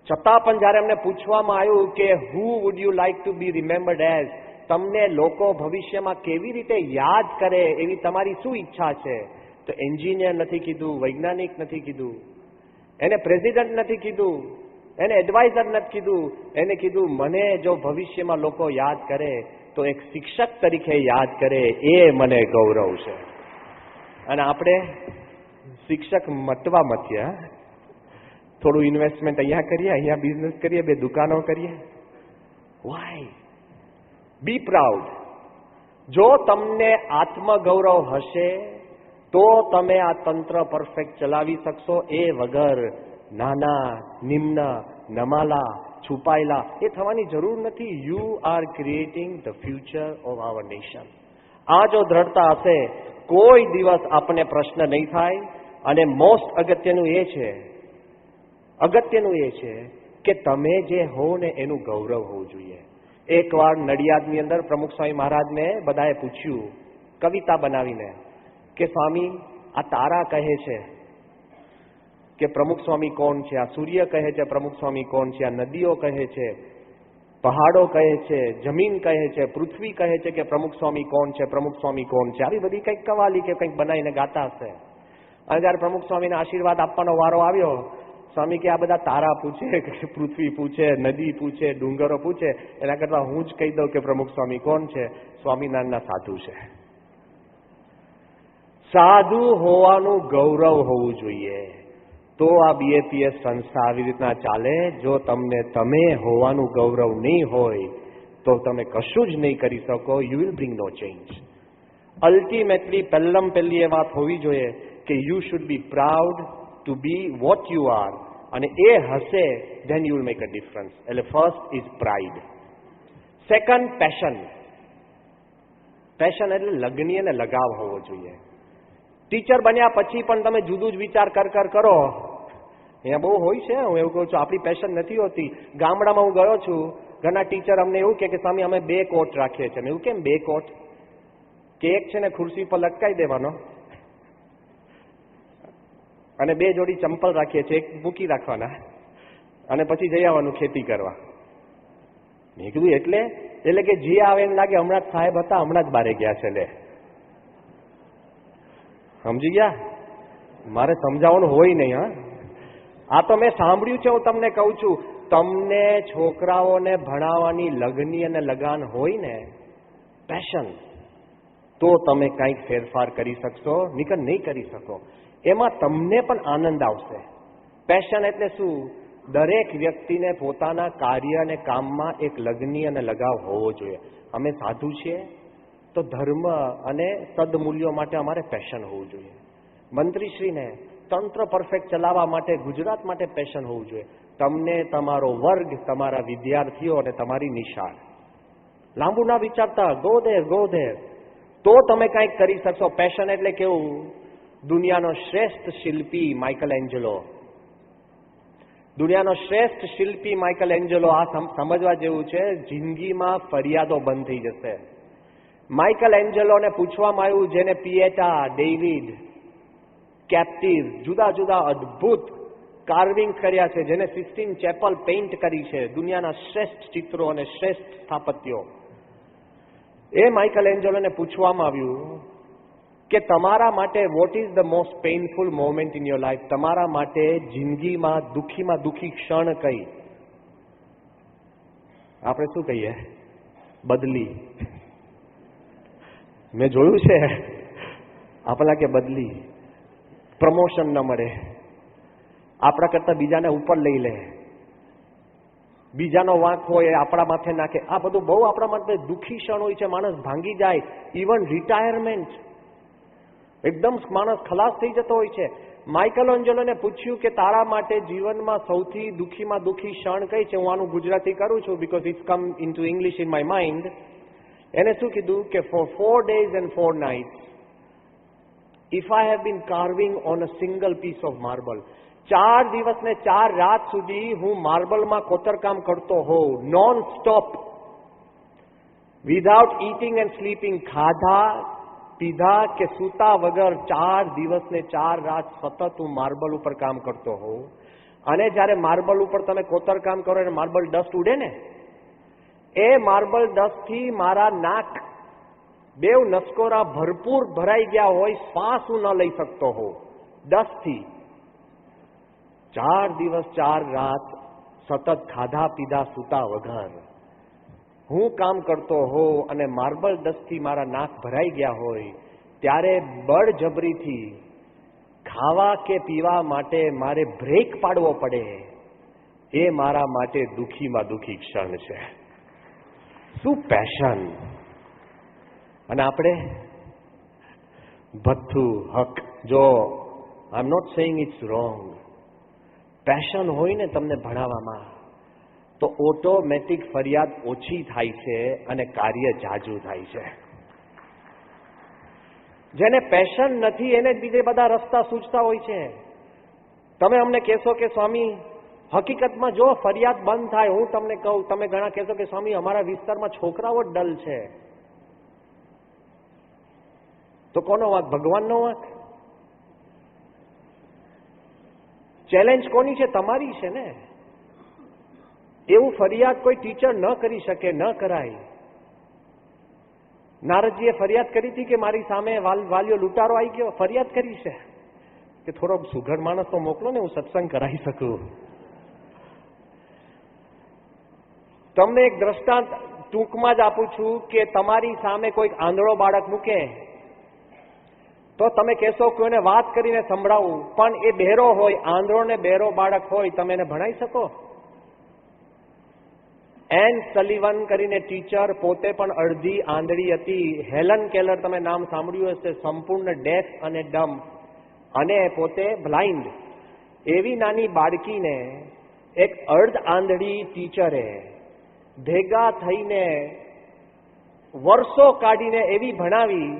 છતાં પણ જ્યારે એમને પૂછવામાં આવ્યું કે who would you like to be remembered as, તમને લોકો ભવિષ્યમાં કેવી રીતે યાદ કરે એવી તમારી શું ઈચ્છા છે, તો એન્જિનિયર નથી કીધું, વૈજ્ઞાનિક નથી કીધું, એને પ્રેસિડન્ટ નથી કીધું, એને એડવાઇઝર નથી કીધું, એને કીધું મને જો ભવિષ્યમાં લોકો યાદ કરે તો એક શિક્ષક તરીકે યાદ કરે, એ મને ગૌરવ છે. અને આપણે શિક્ષક મતવા મથ્યા, થોડું ઇન્વેસ્ટમેન્ટ અહીંયા કરીએ, અહીંયા બિઝનેસ કરીએ, 2 દુકાનો કરીએ. વાય? બી પ્રાઉડ. જો તમને આત્મગૌરવ હશે તો તમે આ તંત્ર પરફેક્ટ ચલાવી શકશો. એ વગર નાના, નિમ્ન, નમાલા, છુપાયેલા એ થવાની જરૂર નથી. You are creating the future of our nation. આ જો દ્રઢતા હશે, કોઈ દિવસ આપણને પ્રશ્ન નહીં થાય. અને મોસ્ટ અગત્યનું એ છે કે તમે જે હો ને એનું ગૌરવ હોવું જોઈએ. એકવાર નડિયાદની અંદર પ્રમુખ સ્વામી મહારાજને બધાએ પૂછ્યું કવિતા બનાવીને કે સ્વામી, આ તારા કહે છે કે પ્રમુખ સ્વામી કોણ છે, આ સૂર્ય કહે છે પ્રમુખ સ્વામી કોણ છે, આ નદીઓ કહે છે, પહાડો કહે છે, જમીન કહે છે, પૃથ્વી કહે છે કે પ્રમુખ સ્વામી કોણ છે, પ્રમુખ સ્વામી કોણ છે. આવી બધી કંઈક કવાલી કે કંઈક બનાવીને ગાતા હશે. અને જયારે પ્રમુખ સ્વામીને આશીર્વાદ આપવાનો વારો આવ્યો, સ્વામી કે આ બધા તારા પૂછે, પૃથ્વી પૂછે, નદી પૂછે, ડુંગરો પૂછે, એના કરતા હું જ કહી દઉં કે પ્રમુખ સ્વામી કોણ છે. સ્વામિનારાયણના સાધુ છે. સાધુ હોવાનું ગૌરવ હોવું જોઈએ. તો આ બીએપીએસ સંસ્થા આવી રીતના ચાલે. જો તમને તમે હોવાનું ગૌરવ નહીં હોય તો તમે કશું જ નહીં કરી શકો. You will bring no change. Ultimately પહેલી એ વાત હોવી જોઈએ કે you should be proud to be what you are. અને એ હશે then you will make a difference. એટલે first is pride. Second, passion. Passion એટલે લગની અને લગાવ હોવો જોઈએ. ટીચર બન્યા પછી પણ તમે જુદું જ વિચાર કરો. અહીંયા બહુ હોય છે. હું એવું કહું છું, આપણી પેશન નથી હોતી. ગામડામાં હું ગયો છું, ઘણા ટીચર અમને એવું કે સ્વામી અમે 2 કોટ રાખીએ છીએ. એવું કેમ 2 કોટ? કે એક છે ને ખુરશી પર લટકાઈ દેવાનો, અને 2 જોડી ચંપલ રાખીએ છીએ, એક મૂકી રાખવાના, અને પછી જઈ આવવાનું ખેતી કરવા. મેં કીધું એટલે કે જે આવે એને લાગે હમણાં જ સાહેબ હતા, હમણાં જ બારે ગયા છે. લે, સમજી ગયા? મારે સમજાવવાનું હોય નહીં. હા, આ તો મેં સાંભળ્યું છે. હું તમને કહું છું, તમને છોકરાઓને ભણાવવાની લગની અને લગાન હોય ને, પેશન, તો તમે કંઈક ફેરફાર કરી શકશો. નિકન નહીં કરી શકો. એમાં તમને પણ આનંદ આવશે. પેશન એટલે શું? દરેક વ્યક્તિને પોતાના કાર્ય અને કામમાં એક લગની અને લગાવ હોવો જોઈએ. અમે સાધુ છીએ તો ધર્મ અને સદમૂલ્યો માટે અમારે પેશન હોવું જોઈએ. મંત્રીશ્રીને તંત્ર પરફેક્ટ ચલાવવા માટે, ગુજરાત માટે પેશન હોવું જોઈએ. તમને તમારો વર્ગ, તમારા વિદ્યાર્થીઓ અને તમારી નિશાળ, લાંબુ ના વિચારતા, ગો ધેર, તો તમે કંઈક કરી શકશો. પેશન એટલે કેવું? દુનિયાનો શ્રેષ્ઠ શિલ્પી માઇકલ એન્જલો, આ સમજવા જેવું છે. જિંદગીમાં ફરિયાદો બંધ થઈ જશે. માઇકલ એન્જલોને પૂછવામાં આવ્યું, જેને પિએટા, ડેવિડ, કેપ્ટિવ, જુદા જુદા અદ્ભુત કાર્વિંગ કર્યા છે, જેને સિસ્ટીન ચેપલ પેઇન્ટ કરી છે, દુનિયાના શ્રેષ્ઠ ચિત્રો અને શ્રેષ્ઠ સ્થાપત્યો. એ માઇકલ એન્જલોને પૂછવામાં આવ્યું કે તમારા માટે what is the most painful moment in your life? તમારા માટે જિંદગીમાં દુઃખી ક્ષણ કઈ? આપણે શું કહીએ? બદલી. મેં જોયું છે, આપણા કે બદલી, પ્રમોશન ન મળે, આપણા કરતા બીજાને ઉપર લઈ લે, બીજાનો વાંક હોય એ આપણા માથે નાખે. આ બધું બહુ આપણા માટે દુઃખી ક્ષણ હોય છે. માણસ ભાંગી જાય. ઇવન રિટાયરમેન્ટ, એકદમ માણસ ખલાસ થઈ જતો હોય છે. માઇકલ એન્જલોને પૂછ્યું કે તારા માટે જીવનમાં સૌથી દુઃખીમાં દુઃખી ક્ષણ કઈ છે? હું આનું ગુજરાતી કરું છું because it's come into English in my mind. એને શું કીધું કે four 4 days and 4 nights if I have been carving on a single piece of marble, 4 દિવસ ને 4 રાત સુધી હું માર્બલમાં કોતરકામ કરતો હોઉં, non stop, without eating and sleeping, ખાધા પીધા કે સૂતા વગર 4 દિવસ ને 4 રાત સતત હું માર્બલ ઉપર કામ કરતો હોઉં. અને જ્યારે માર્બલ ઉપર તમે કોતરકામ કરો અને માર્બલ ડસ્ટ ઉડે ને, એ માર્બલ ડસ્ટથી મારા નાક, 2 નસકોરા ભરપૂર ભરાઈ ગયા હોય, શ્વાસ હું ન લઈ શકતો હોઉં ડસ્ટથી. 4 દિવસ 4 રાત સતત ખાધા પીધા સૂતા વગર હું કામ કરતો હોઉં અને માર્બલ ડસ્ટથી મારા નાક ભરાઈ ગયા હોય ત્યારે બળજબરીથી ખાવા કે પીવા માટે મારે બ્રેક પાડવો પડે, એ મારા માટે દુઃખીમાં દુઃખી ક્ષણ છે. શું પેશન! અને આપણે ભથ્થું હક, જો I am not saying it's wrong, passion હોય ને તમને ભણાવવામાં તો ઓટોમેટિક ફરિયાદ ઓછી થાય છે અને કાર્ય જાજુ થાય છે. જેને પેશન નથી એને બીજે બધા રસ્તા સૂચતા હોય છે. તમે અમને કહેશો કે સ્વામી હકીકતમાં જો ફરિયાદ બંધ થાય, હું તમને કહું, તમે ઘણા કહેશો કે સ્વામી અમારા વિસ્તારમાં છોકરાઓ જ ડલ છે, તો કોનો વાંક? ભગવાનનો વાંક? ચેલેન્જ કોની છે? તમારી છે ને. એવું ફરિયાદ કોઈ ટીચર ન કરી શકે, ન કરાય. નારદજીએ ફરિયાદ કરી હતી કે મારી સામે વાલીઓ લૂંટારો આવી ગયો? ફરિયાદ કરી છે કે થોડોક સુઘડ માણસ તો મોકલો ને, હું સત્સંગ કરાવી શકું. તમને એક દ્રષ્ટાંત ટૂંકમાં જ આપું છું કે તમારી સામે કોઈક આંધળો બાળક મૂકે તો તમે કહેશો કોઈને વાત કરીને સંભળાવું, પણ એ બહેરો હોય, આંધળો ને બહેરો બાળક હોય, તમે એને ભણાવી શકો? એન સલિવન કરીને ટીચર, પોતે પણ અડધી આંધળી હતી. હેલન કેલર, તમે નામ સાંભળ્યું હશે, સંપૂર્ણ ડેફ અને ડમ, અને પોતે બ્લાઇન્ડ. એવી નાની બાળકીને એક અર્ધ આંધળી ટીચરે ભેગા થઈને વર્ષો કાઢીને એવી ભણાવી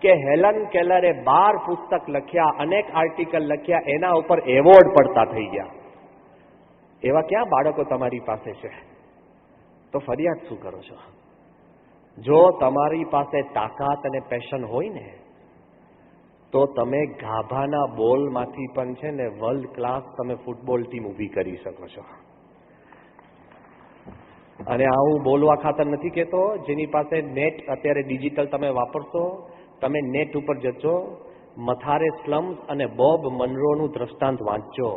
કે હેલન કેલરે 12 પુસ્તક લખ્યા, અનેક આર્ટિકલ લખ્યા, એના ઉપર એવોર્ડ પડતા થઈ ગયા. એવા ક્યાં બાળકો તમારી પાસે છે? તો ફરિયાદ શું કરો છો? જો તમારી પાસે તાકાત અને પેશન હોય ને તો તમે ગાભાના બોલમાંથી પણ છે ને વર્લ્ડ ક્લાસ તમે ફૂટબોલ ટીમ ઊભી કરી શકો છો. અને આ હું બોલવા ખાતર નથી કહેતો. જેની પાસે નેટ અત્યારે ડિજિટલ તમે વાપરશો, તમે નેટ ઉપર જજો, મથારે સ્લમ્સ અને બોબ મનરોનું દ્રષ્ટાંત વાંચજો.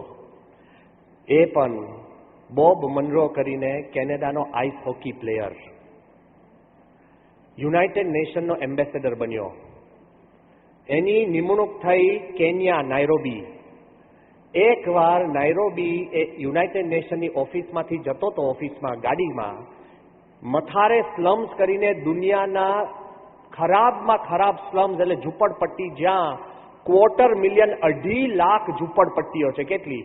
એ પણ બોબ મનરો કરીને કેનેડાનો આઈસ હોકી પ્લેયર, યુનાઇટેડ નેશનનો એમ્બેસેડર બન્યો. એની નિમણૂક થઈ કેન્યા, નાયરોબી. એકવાર નાયરોબી એ યુનાઇટેડ નેશનની ઓફિસમાંથી જતો તો, ઓફિસમાં ગાડીમાં, મથારે સ્લમ્સ કરીને દુનિયાના ખરાબમાં ખરાબ સ્લમ્સ એટલે ઝૂંપડપટ્ટી, જ્યાં 250,000 2.5 લાખ ઝૂંપડપટ્ટીઓ છે. કેટલી?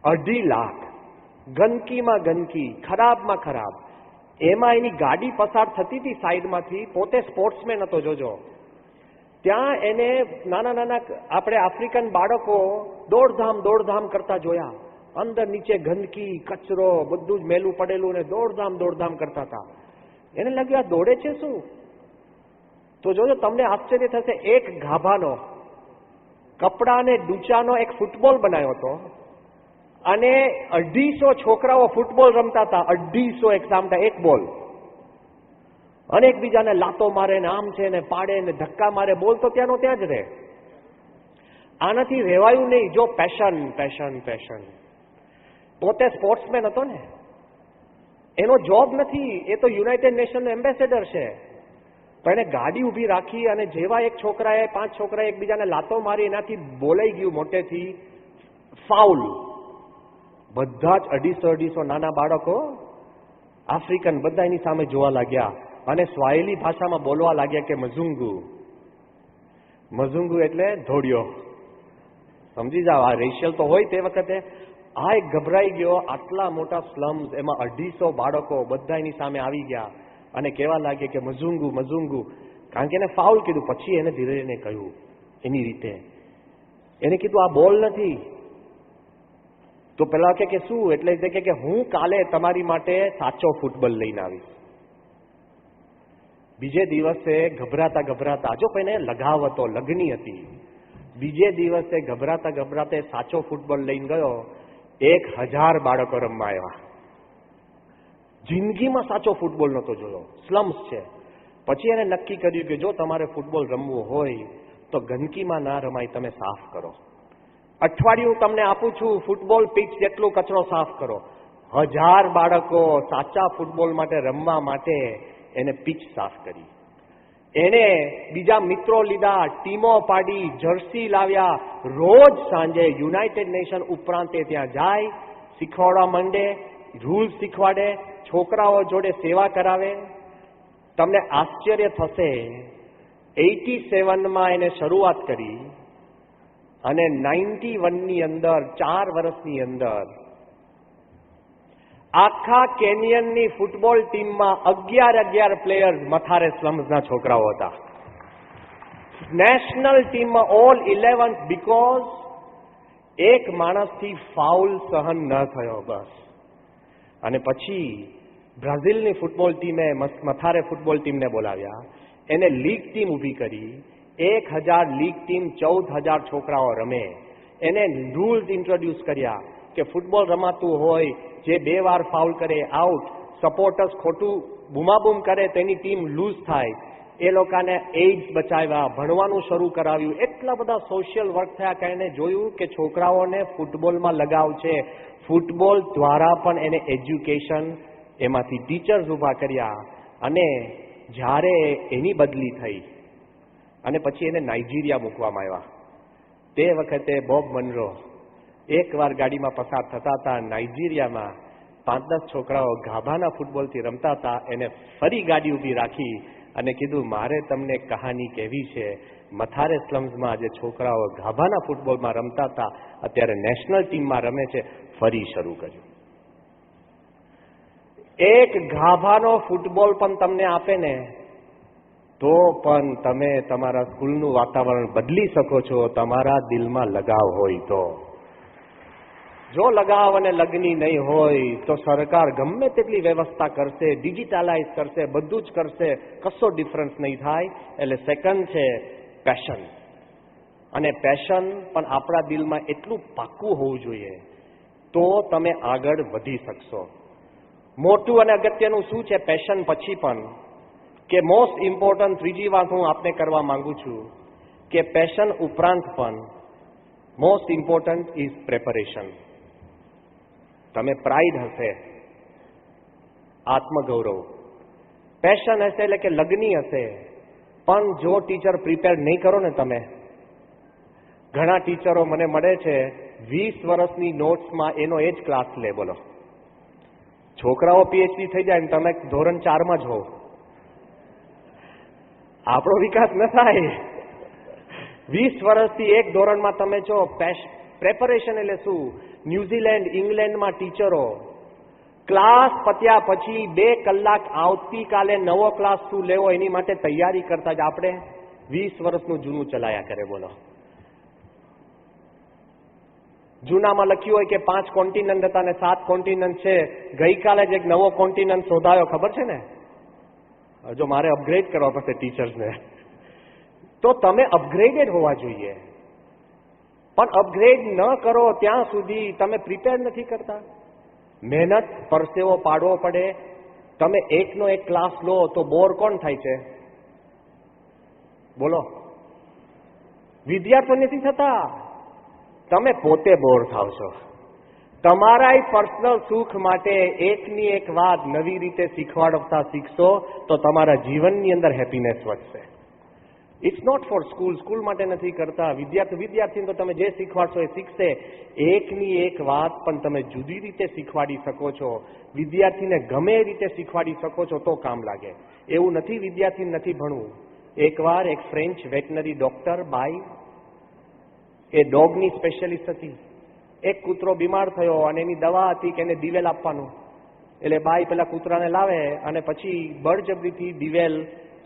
2.5 લાખ. ગંદકીમાં ગંદકી, ખરાબમાં ખરાબ. એમાં એની ગાડી પસાર થતી હતી સાઈડમાંથી. પોતે સ્પોર્ટ્સમેન હતો, જોજો. ત્યાં એને નાના નાના આપણે આફ્રિકન બાળકો દોડધામ કરતા જોયા. અંદર નીચે ગંદકી, કચરો, બધું જ મેલું પડેલું ને દોડધામ કરતા હતા. એને લાગ્યું આ દોડે છે શું? તો જોજો, તમને આશ્ચર્ય થશે, એક ગાભાનો કપડા અને ડૂચાનો એક ફૂટબોલ બનાવ્યો હતો અને 250 છોકરાઓ ફૂટબોલ રમતા હતા. 250 એક સામટા, એક બોલ. અને એકબીજાને લાતો મારે ને આમ છે ને પાડે ને ધક્કા મારે. બોલ તો ત્યાંનો ત્યાં જ રહે. આનાથી રહેવાયું નહીં. જો પેશન. પોતે સ્પોર્ટ્સમેન હતો ને, એનો જોબ નથી, એ તો યુનાઇટેડ નેશનનો એમ્બેસેડર છે. પણ એને ગાડી ઊભી રાખી અને જેવા એક છોકરાએ 5 છોકરાએ એકબીજાને લાતો મારી, એનાથી બોલાઈ ગયું મોટેથી ફાઉલ. બધા જ 250 નાના બાળકો આફ્રિકન બધા એની સામે જોવા લાગ્યા અને સ્વાહિલી ભાષામાં બોલવા લાગ્યા કે મઝુંગુ એટલે ધોડિયો. સમજી જાઓ, આ રેશિયલ તો હોય તે વખતે. આ એક ગભરાઈ ગયો. આટલા મોટા સ્લમ્સ, એમાં 250 બાળકો બધા એની સામે આવી ગયા અને કહેવા લાગે કે મઝુંગુ. કારણ કે એને ફાઉલ કીધું. પછી એને ધીરે ધીરે કહ્યું એની રીતે. એને કીધું આ બોલ નથી. તો પેલા કે શું? એટલે કે હું કાલે તમારી માટે સાચો ફૂટબોલ લઈને આવીશ. બીજે દિવસે ગભરાતા, જો કોઈને લગાવ હતો, લગની હતી, બીજે દિવસે ગભરાતા સાચો ફૂટબોલ લઈને ગયો. 1000 બાળકો રમવા આવ્યા. જિંદગીમાં સાચો ફૂટબોલ નહોતો જોયો, સ્લમ્સ છે. પછી એને નક્કી કર્યું કે જો તમારે ફૂટબોલ રમવું હોય તો ગંદકીમાં ના રમાય, તમે સાફ કરો. અઠવાડિયું તમને આપું છું, ફૂટબોલ પિચ જેટલો કચરો સાફ કરો. 1000 બાળકો સાચા ફૂટબોલ માટે રમવા માટે એને પિચ સાફ કરી. એને બીજા મિત્રો લીધા, ટીમો પાડી, જર્સી લાવ્યા. રોજ સાંજે યુનાઇટેડ નેશન ઉપરાંત એ ત્યાં જાય, શીખવાડવા માંડે, રૂલ્સ શીખવાડે, છોકરાઓ જોડે સેવા કરાવે. તમને આશ્ચર્ય થશે, 87માં એને શરૂઆત કરી અને 91ની અંદર 4 વર્ષની અંદર આખા કેનિયનની ફૂટબોલ ટીમમાં 11 પ્લેયર્સ મથારે સ્લમ્સના છોકરાઓ હતા. નેશનલ ટીમમાં ઓલ 11 બીકોઝ એક માણસથી ફાઉલ સહન ન થયો બસ. અને પછી બ્રાઝિલની ફૂટબોલ ટીમે મથારે ફૂટબોલ ટીમને બોલાવ્યા, એને લીગ ટીમ ઊભી કરી. 1000 લીગ ટીમ, 14,000 છોકરાઓ રમે. એને રૂલ્સ ઇન્ટ્રોડ્યુસ કર્યા કે ફૂટબોલ રમાતું હોય, જે 2 વાર ફાઉલ કરે આઉટ, સપોર્ટર્સ ખોટું બૂમાબૂમ કરે તેની ટીમ લૂઝ થાય. એ લોકોને એઇડ્સ બચાવ્યા, ભણવાનું શરૂ કરાવ્યું. એટલા બધા સોશિયલ વર્ક થયા કે એને જોયું કે છોકરાઓને ફૂટબોલમાં લગાવ છે. ફૂટબોલ દ્વારા પણ એને એજ્યુકેશન, એમાંથી ટીચર્સ ઊભા કર્યા. અને જ્યારે એની બદલી થઈ અને પછી એને નાઇજીરિયા મૂકવામાં આવ્યા, તે વખતે બોબ મનરો એકવાર ગાડીમાં પસાર થતા હતા. નાઇજીરિયામાં 5-10 છોકરાઓ ગાભાના ફૂટબોલથી રમતા હતા. એને ફરી ગાડી ઊભી રાખી અને કીધું, મારે તમને કહાની કહેવી છે. મથારે સ્લમ્સમાં જે છોકરાઓ ગાભાના ફૂટબોલમાં રમતા હતા, અત્યારે નેશનલ ટીમમાં રમે છે. ફરી શરૂ કર્યું. એક ગાભાનો ફૂટબોલ પણ તમને આપે ને તો પણ તમે તમારા સ્કૂલનું વાતાવરણ બદલી શકો છો, તમારા દિલમાં લગાવ હોય તો. જો લગાવ અને લગની નહીં હોય તો સરકાર ગમે તેટલી વ્યવસ્થા કરશે, ડિજિટલાઇઝ કરશે, બધું જ કરશે, કશો ડિફરન્સ નહીં થાય. એટલે સેકન્ડ છે પેશન. અને પેશન પણ આપણા દિલમાં એટલું પાક્કું હોવું જોઈએ તો તમે આગળ વધી શકશો. મોટું અને અગત્યનું શું છે પેશન પછી પણ, કે મોસ્ટ ઇમ્પોર્ટન્ટ ત્રીજી વાત હું આપને કરવા માંગુ છું કે પેશન ઉપરાંત પણ મોસ્ટ ઇમ્પોર્ટન્ટ ઇઝ પ્રેપરેશન. તમે પ્રાઇડ હશે, આત્મગૌરવ, પેશન હશે એટલે કે લગની હશે, પણ જો ટીચર પ્રિપેર નહીં કરો ને તમે, ઘણા ટીચરો મને મળે છે 20 વર્ષની નોટ્સમાં એનો એ જ ક્લાસ લે. બોલો, છોકરાઓ પીએચડી થઈ જાય ને તમે ધોરણ 4માં જ હો, આપણો વિકાસ ન થાય. 20 વર્ષથી એક ધોરણમાં તમે છો. પ્રેપરેશન એટલે શું? ન્યુઝીલેન્ડ, ઇંગ્લેન્ડમાં ટીચરો ક્લાસ પત્યા પછી 2 કલાક આવતીકાલે નવો ક્લાસ શું લેવો એની માટે તૈયારી કરતા જ આપણે 20 વર્ષનું જૂનું ચલાયા કરે. બોલો, જૂનામાં લખ્યું હોય કે 5 કોન્ટિનન્ટ હતા ને 7 કોન્ટિનન્ટ છે. ગઈકાલે જ એક નવો કોન્ટિનન્ટ શોધાયો, ખબર છે ને? જો મારે અપગ્રેડ કરવા પડશે ટીચર્સને, તો તમે અપગ્રેડેડ હોવા જોઈએ. પણ અપગ્રેડ ન કરો ત્યાં સુધી તમે પ્રિપેર નથી કરતા. મહેનત, પરસેવો પાડવો પડે. તમે એકનો એક ક્લાસ લો તો બોર કોણ થાય છે? બોલો, વિદ્યાર્થીઓ નથી થતા, તમે પોતે બોર થાવ છો. તમારા પર્સનલ સુખ માટે એકની એક વાત નવી રીતે શીખવાડતા શીખશો તો તમારા જીવનની અંદર હેપીનેસ વધશે. It's not for school. School માટે નથી કરતા. વિદ્યાર્થીને તો તમે જે શીખવાડશો એ શીખશે. એકની એક વાત પણ તમે જુદી રીતે શીખવાડી શકો છો. વિદ્યાર્થીને ગમે એ રીતે શીખવાડી શકો છો તો કામ લાગે. એવું નથી વિદ્યાર્થીને નથી ભણવું. એકવાર એક ફ્રેન્ચ વેટનરી ડોક્ટર બાઈ, એ ડોગની સ્પેશિયાલિસ્ટ હતી. એક કૂતરો બીમાર થયો અને એની દવા હતી કે એને દિવેલ આપવાનું. એટલે બાઈ પેલા કૂતરાને લાવે અને પછી બળજબરીથી દિવેલ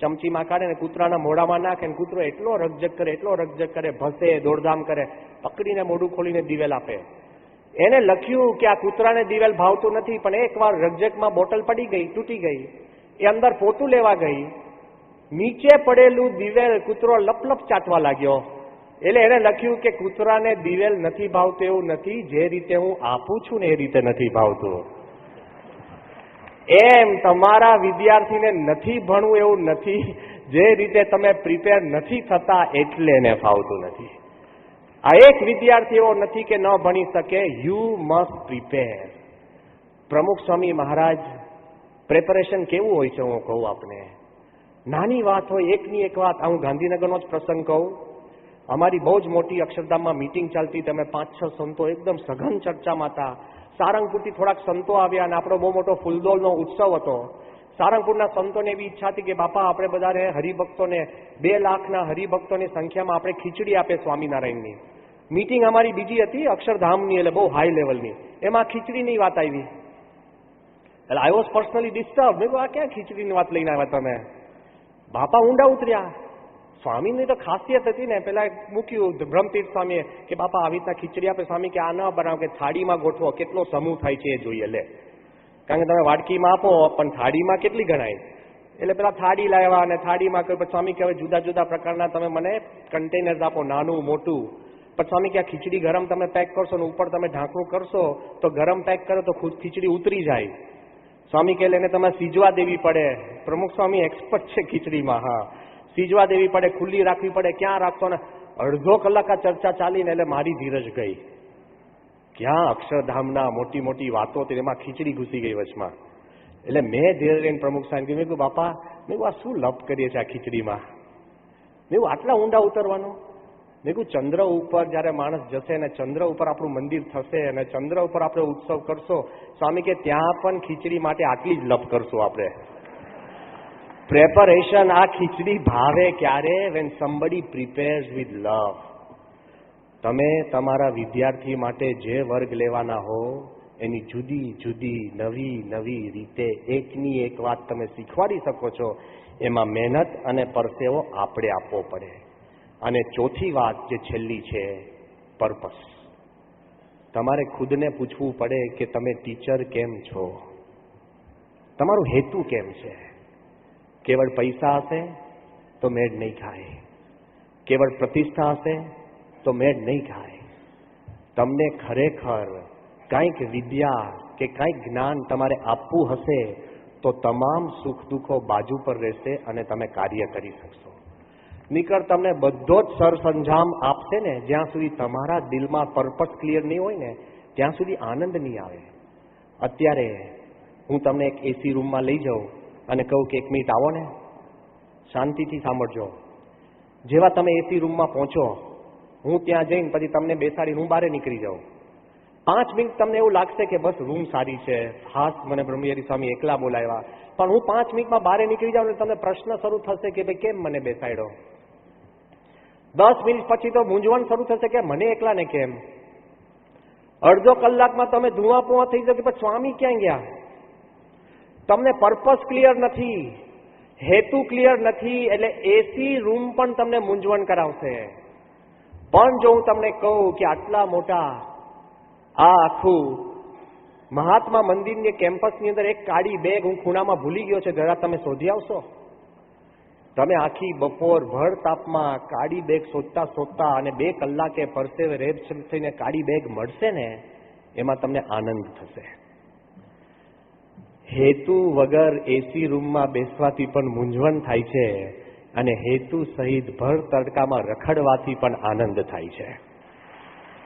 ચમચીમાં કાઢે ને કૂતરાના મોઢામાં નાખે. કૂતરો એટલો રકઝક કરે, ભસે, દોડધામ કરે, પકડીને મોઢું ખોલીને દિવેલ આપે. એને લખ્યું કે આ કૂતરાને દિવેલ ભાવતું નથી, પણ એકવાર રકઝકમાં બોટલ પડી ગઈ, તૂટી ગઈ. એ અંદર પોતું લેવા ગઈ, નીચે પડેલું દિવેલ કૂતરો લપલપ ચાટવા લાગ્યો. એટલે એને લખ્યું કે કૂતરાને દિવેલ નથી ભાવતું એવું નથી, જે રીતે હું આપું છું ને એ રીતે નથી ભાવતું. એમ તમારા વિદ્યાર્થીને નથી ભણવું એવું નથી, જે રીતે તમે પ્રિપેર નથી થતા એટલે એને ફાવતું નથી. આ એક વિદ્યાર્થી એવો નથી કે ન ભણી શકે. You must prepare. પ્રમુખ સ્વામી મહારાજ પ્રેપરેશન કેવું હોય છે હું કહું આપને. નાની વાત હોય, એકની એક વાત. હું ગાંધીનગરનો જ પ્રસંગ કહું. અમારી બહુ જ મોટી અક્ષરધામમાં મીટિંગ ચાલતી, તમે 5-6 સંતો એકદમ સઘન ચર્ચામાં હતા. સારંગપુરથી થોડાક સંતો આવ્યા અને આપણો બહુ મોટો ફૂલદોલનો ઉત્સવ હતો. સારંગપુરના સંતોને એવી ઈચ્છા હતી કે બાપા આપણે બધાને હરિભક્તોને 2 લાખના હરિભક્તોની સંખ્યામાં આપણે ખીચડી આપે સ્વામિનારાયણની. મીટિંગ અમારી બીજી હતી અક્ષરધામની, એટલે બહુ હાઈ લેવલની. એમાં ખીચડીની વાત આવી. એટલે આઈ વોઝ પર્સનલી ડિસ્ટર્બ. મેં કહ્યું આ ક્યાં ખીચડીની વાત લઈને આવ્યા તમે? બાપા ઊંડા ઉતર્યા. સ્વામીની તો ખાસિયત હતી ને, પેલા મૂક્યું બ્રહ્મતીર્થ સ્વામીએ કે બાપા આવી રીતના ખીચડી આપે. સ્વામી કે આ ન બનાવો, કે થાળીમાં ગોઠવો, કેટલો સમૂહ થાય છે એ જોઈએ. લે, કારણ કે તમે વાડકીમાં આપો પણ થાળીમાં કેટલી ગણાય. એટલે પેલા થાળી લાવ્યા અને થાળીમાં કહ્યું. સ્વામી કે હવે જુદા જુદા પ્રકારના તમે મને કન્ટેનર્સ આપો, નાનું મોટું. પણ સ્વામી કે આ ખીચડી ગરમ તમે પેક કરશો ને ઉપર તમે ઢાંકણું કરશો તો ગરમ પેક કરો તો ખુદ ખીચડી ઉતરી જાય. સ્વામી કે એને તમે સીજવા દેવી પડે. પ્રમુખ સ્વામી એક્સપર્ટ છે ખીચડીમાં. હા, સીજવા દેવી પડે, ખુલ્લી રાખવી પડે. ક્યાં રાખશો ને? અડધો કલાક આ ચર્ચા ચાલીને એટલે મારી ધીરજ ગઈ. ક્યાં અક્ષરધામના મોટી મોટી વાતો હતી, એમાં ખીચડી ઘૂસી ગઈ વચમાં. એટલે મેં ધીરે રહીને પ્રમુખ સાહેબ મેં કહ્યું બાપા, મેં કહ્યું આ શું લપ કરીએ છીએ આ ખીચડીમાં? મેં કહ્યું આટલા ઊંડા ઉતરવાનું? મેં કહ્યું ચંદ્ર ઉપર જ્યારે માણસ જશે ને ચંદ્ર ઉપર આપણું મંદિર થશે અને ચંદ્ર ઉપર આપણે ઉત્સવ કરશો, સ્વામી કે ત્યાં પણ ખીચડી માટે આટલી જ લપ કરશું આપણે. પ્રેપરેશન. આ ખીચડી ભાવે ક્યારે? Van somebody prepares with love. તમે તમારા વિદ્યાર્થી માટે જે વર્ગ લેવાના હો એની જુદી જુદી નવી નવી રીતે એકની એક વાત તમે શીખવાડી શકો છો. એમાં મહેનત અને પરસેવો આપણે આપવો પડે. અને ચોથી વાત જે છેલ્લી છે, પર્પસ. તમારે ખુદને પૂછવું પડે કે તમે ટીચર કેમ છો? તમારું હેતુ કેમ છે? કેવળ પૈસા હશે તો મેળ નહીં ખાય. કેવળ પ્રતિષ્ઠા હશે તો મેળ નહીં ખાય. તમને ખરેખર કંઈક વિદ્યા કે કંઈક જ્ઞાન તમારે આપવું હશે તો તમામ સુખ દુઃખો બાજુ પર રહેશે અને તમે કાર્ય કરી શકશો. નીકળ તમને બધો જ સરસંજામ આપશે ને, જ્યાં સુધી તમારા દિલમાં પર્પસ ક્લિયર નહીં હોય ને ત્યાં સુધી આનંદ નહીં આવે. અત્યારે હું તમને એક એસી રૂમમાં લઈ જાઉં અને કહું કે 1 મિનિટ આવો ને, શાંતિથી સાંભળજો. જેવા તમે એસી રૂમમાં પહોંચો, હું ત્યાં જઈને પછી તમને બેસાડીને હું બહાર નીકળી જાઉં. 5 મિનિટ તમને એવું લાગશે કે બસ રૂમ સારી છે, ખાસ મને બ્રહ્મવિહારી સ્વામી એકલા બોલાવ્યા. પણ હું 5 મિનિટમાં બહાર નીકળી જાઉં એટલે તમને પ્રશ્ન શરૂ થશે કે ભાઈ કેમ મને બેસાડ્યો. 10 મિનિટ પછી તો મૂંઝવણ શરૂ થશે કે મને એકલાને કેમ. અડધો કલાકમાં તમે ધુઆપુઆ થઈ જશે, પણ સ્વામી ક્યાં ગયા? તમને પર્પસ ક્લિયર નથી, હેતુ ક્લિયર નથી, એટલે એસી રૂમ પણ તમને મૂંઝવણ કરાવશે. પણ જો હું તમને કહું કે આટલા મોટા આ આખું મહાત્મા મંદિરની કેમ્પસની અંદર એક કાળી બેગ હું ખૂણામાં ભૂલી ગયો છે, જરા તમે શોધી આવશો. તમે આખી બપોર ભર તાપમાં કાળી બેગ શોધતા શોધતા અને 2 કલાકે પરસેવે રેબ થઈને કાળી બેગ મળશે ને, એમાં તમને આનંદ થશે. હેતુ વગર એસી રૂમમાં બેસવાથી પણ મૂંઝવણ થાય છે અને હેતુ સહિત ભર તડકામાં રખડવાથી પણ આનંદ થાય છે.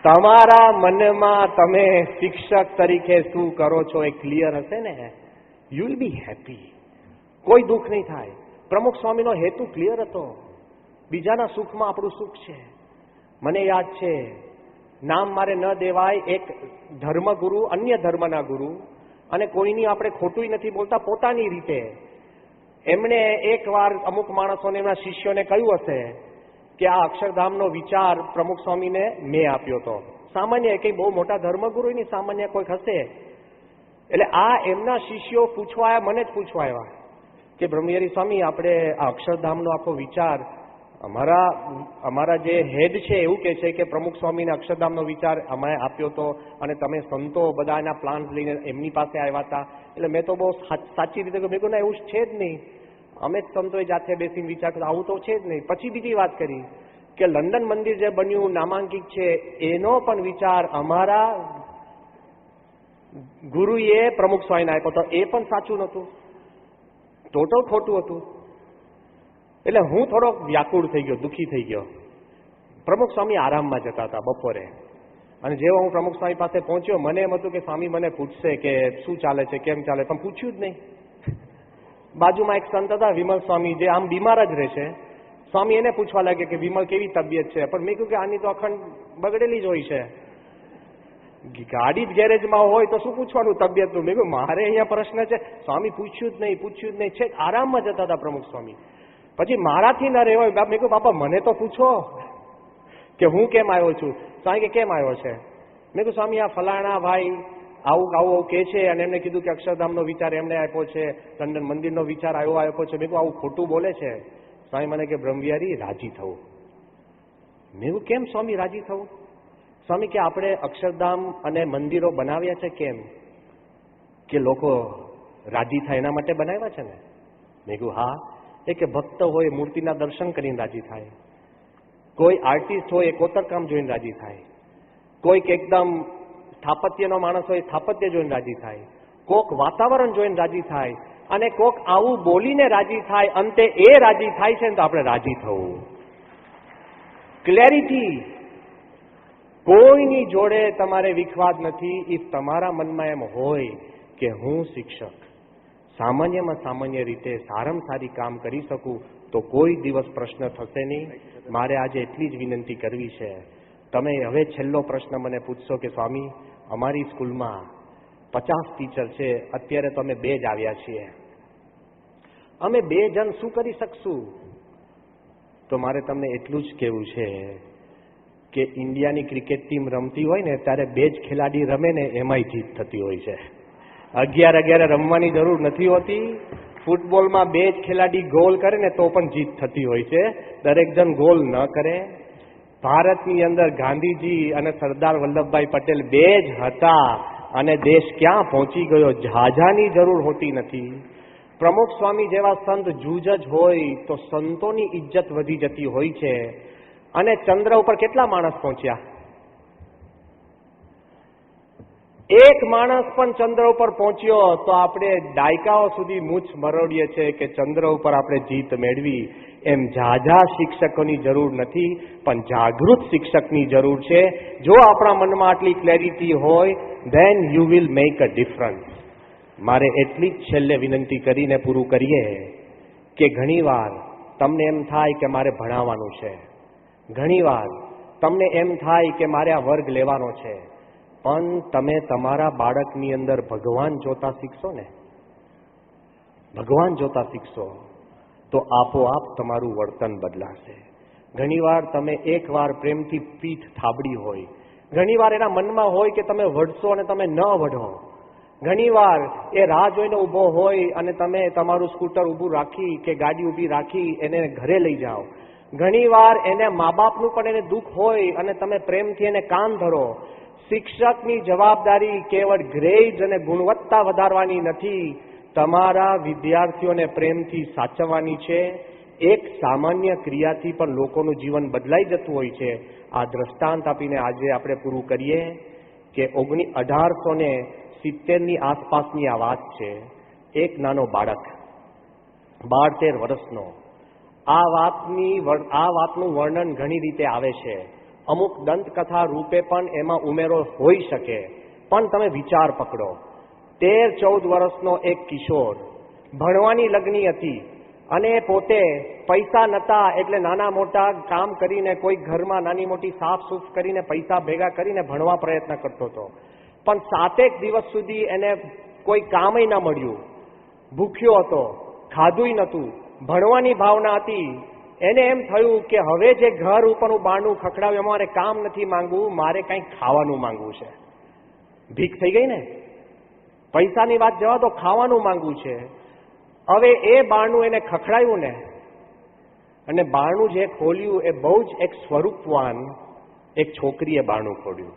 તમારા મનમાં તમે શિક્ષક તરીકે શું કરો છો એ ક્લિયર હશે ને, યુ વિલ બી હેપી. કોઈ દુઃખ નહીં થાય. પ્રમુખ સ્વામીનો હેતુ ક્લિયર હતો. બીજાના સુખમાં આપણું સુખ છે. મને યાદ છે, નામ મારે ન દેવાય, એક ધર્મગુરુ, અન્ય ધર્મના ગુરુ, અને કોઈની આપણે ખોટું નથી બોલતા, પોતાની રીતે એમણે એકવાર અમુક માણસોને, એમના શિષ્યોને કહ્યું હશે કે આ અક્ષરધામનો વિચાર પ્રમુખ સ્વામીને મેં આપ્યો હતો. સામાન્ય કંઈ બહુ મોટા ધર્મગુરુ નહીં, સામાન્ય કોઈક હશે. એટલે આ એમના શિષ્યો પૂછવા આવ્યા, મને જ પૂછવા આવ્યા કે બ્રહ્મવિહારી સ્વામી, આપણે આ અક્ષરધામનો આખો વિચાર અમારા જે હેડ છે એવું કહે છે કે પ્રમુખ સ્વામીને અક્ષરધામનો વિચાર અમે આપ્યો હતો અને તમે સંતો બધા એના પ્લાન્સ લઈને એમની પાસે આવ્યા હતા. એટલે મેં તો બહુ સાચી રીતે મેં કહ્યું ના, એવું છે જ નહીં, અમે જ સંતોએ જાતે બેસીને વિચાર કર્યો, આવું તો છે જ નહીં. પછી બીજી વાત કરી કે લંડન મંદિર જે બન્યું નામાંકિત છે એનો પણ વિચાર અમારા ગુરુએ પ્રમુખ સ્વામીને આપ્યો હતો, એ પણ સાચું નહોતું, ટોટલ ખોટું હતું. એટલે હું થોડોક વ્યાકુળ થઈ ગયો, દુઃખી થઈ ગયો. પ્રમુખ સ્વામી આરામમાં જતા હતા બપોરે. અને જેવો હું પ્રમુખ સ્વામી પાસે પહોંચ્યો, મને એમ હતું કે સ્વામી મને પૂછશે કે શું ચાલે છે, કેમ ચાલે, પણ પૂછ્યું જ નહીં. બાજુમાં એક સંત હતા વિમલ સ્વામી, જે આમ બીમાર જ રહે છે. સ્વામી એને પૂછવા લાગે કે વિમલ કેવી તબિયત છે, પણ મેં કહ્યું કે આની તો અખંડ બગડેલી જ હોય છે, ગાડી જ ગેરેજમાં હોય તો શું પૂછવાનું તબિયતનું. મેં કહ્યું મારે અહીંયા પ્રશ્ન છે. સ્વામી પૂછ્યું જ નહીં છે, આરામમાં જતા હતા પ્રમુખ સ્વામી. પછી મારાથી ના રહેવાય, મેં કહ્યું બાપા મને તો પૂછો કે હું કેમ આવ્યો છું. સ્વામી કે કેમ આવ્યો છે. મેં કહ્યું સ્વામી આ ફલાણા ભાઈ આવું કે છે, અને એમને કીધું કે અક્ષરધામનો વિચાર એમને આપ્યો છે, લંડન મંદિરનો વિચાર આપ્યો છે. મેં કહ્યું આવું ખોટું બોલે છે. સ્વામી મને કે બ્રહ્મવિહારી રાજી થવું. મેં કહ્યું કેમ સ્વામી રાજી થવું. સ્વામી કે આપણે અક્ષરધામ અને મંદિરો બનાવ્યા છે કેમ, કે લોકો રાજી થાય એના માટે બનાવ્યા છે ને. મેં કહ્યું હા. એ કે ભક્ત હોય મૂર્તિના દર્શન કરીને રાજી થાય, કોઈ આર્ટિસ્ટ હોય એ કોતરકામ જોઈને રાજી થાય, કોઈક એકદમ સ્થાપત્યનો માણસ હોય સ્થાપત્ય જોઈને રાજી થાય, કોક વાતાવરણ જોઈને રાજી થાય, અને કોક આવું બોલીને રાજી થાય. અંતે એ રાજી થાય છે ને તો આપણે રાજી થવું. ક્લેરિટી. કોઈની જોડે તમારે વિખવાદ નથી. ઇફ તમારા મનમાં એમ હોય કે હું શિક્ષક સામાન્યમાં સામાન્ય રીતે સારામાં સારી કામ કરી શકું, તો કોઈ દિવસ પ્રશ્ન થશે નહીં. મારે આજે એટલી જ વિનંતી કરવી છે. તમે હવે છેલ્લો પ્રશ્ન મને પૂછશો કે સ્વામી અમારી સ્કૂલમાં 50 ટીચર છે, અત્યારે તો અમે 2 જ આવ્યા છીએ, અમે 2 જણ શું કરી શકશું. તો મારે તમને એટલું જ કહેવું છે કે ઇન્ડિયાની ક્રિકેટ ટીમ રમતી હોય ને ત્યારે 2 જ ખેલાડી રમે ને એમાંય જીત થતી હોય છે. 11 રમવાની જરૂર નથી હોતી. ફૂટબોલમાં 2 જ ખેલાડી ગોલ કરે ને તો પણ જીત થતી હોય છે, દરેક જણ ગોલ ન કરે. ભારતની અંદર ગાંધીજી અને સરદાર વલ્લભભાઈ પટેલ 2 જ હતા, અને દેશ ક્યાં પહોંચી ગયો. ઝાઝાની જરૂર હોતી નથી. પ્રમુખ સ્વામી જેવા સંત જૂજ જ હોય તો સંતોની ઇજ્જત વધી જતી હોય છે. અને ચંદ્ર ઉપર કેટલા માણસ પહોંચ્યા? એક માણસ પણ ચંદ્ર ઉપર પહોંચ્યો તો આપણે દાયકાઓ સુધી મૂછ મરોડીએ છીએ કે ચંદ્ર ઉપર આપણે જીત મેળવી. એમ ઝાઝા શિક્ષકોની જરૂર નથી, પણ જાગૃત શિક્ષકની જરૂર છે. જો આપણા મનમાં આટલી ક્લેરિટી હોય, than you will make a difference. મારે એટલી જ છેલ્લે વિનંતી કરીને પૂરું કરીએ કે ઘણીવાર તમને એમ થાય કે મારે ભણાવવાનું છે, ઘણીવાર તમને એમ થાય કે મારે આ વર્ગ લેવાનો છે, પણ તમે તમારા બાળકની અંદર ભગવાન જોતા શીખશો ને, ભગવાન જોતા શીખશો તો આપોઆપ તમારું વર્તન બદલાશે. ઘણીવાર તમે એકવાર પ્રેમથી પીઠ થાબડી હોય, ઘણીવાર એના મનમાં હોય કે તમે વઢશો અને તમે ન વઢો, ઘણીવાર એ રાહ જોઈને ઊભો હોય અને તમે તમારું સ્કૂટર ઊભું રાખી કે ગાડી ઊભી રાખી એને ઘરે લઈ જાઓ, ઘણીવાર એને મા બાપનું પણ એને દુઃખ હોય અને તમે પ્રેમથી એને કાન ધરો. શિક્ષકની જવાબદારી કેવળ ગ્રેડ અને ગુણવત્તા વધારવાની નથી, તમારા વિદ્યાર્થીઓને પ્રેમથી સાચવવાની છે. એક સામાન્ય ક્રિયાથી પણ લોકોનું જીવન બદલાઈ જતું હોય છે. આ દ્રષ્ટાંત આપીને આજે આપણે પૂરું કરીએ કે 1870ની આસપાસની આ વાત છે. એક નાનો બાળક 12-13 વર્ષનો, આ વાતનું વર્ણન ઘણી રીતે આવે છે. અમુક દંતકથા રૂપે પણ એમાં ઉમેરો હોઈ શકે, પણ તમે વિચાર પકડો. 13-14 વર્ષનો એક કિશોર, ભણવાની લગ્ની હતી, અને પોતે પૈસા નતા એટલે નાના મોટા કામ કરીને કોઈ ઘરમાં નાની મોટી સાફ સૂફ કરીને પૈસા ભેગા કરીને ભણવા પ્રયત્ન કરતો હતો. પણ 7 દિવસ સુધી એને કોઈ કામય ના મળ્યું, ભૂખ્યો હતો, ખાધુંય નહોતું, ભણવાની ભાવના હતી. એને એમ થયું કે હવે જે ઘર ઉપરનું બારણું ખખડાવ્યું મારે કામ નથી માંગવું, મારે કંઈક ખાવાનું માંગવું છે. ભીખ થઈ ગઈ ને, પૈસાની વાત જવા તો ખાવાનું માંગવું છે. હવે એ બારણું એને ખખડાયું ને, અને બારણું જે ખોલ્યું એ બહુ જ એક સ્વરૂપવાન એક છોકરીએ બારણું ખોલ્યું.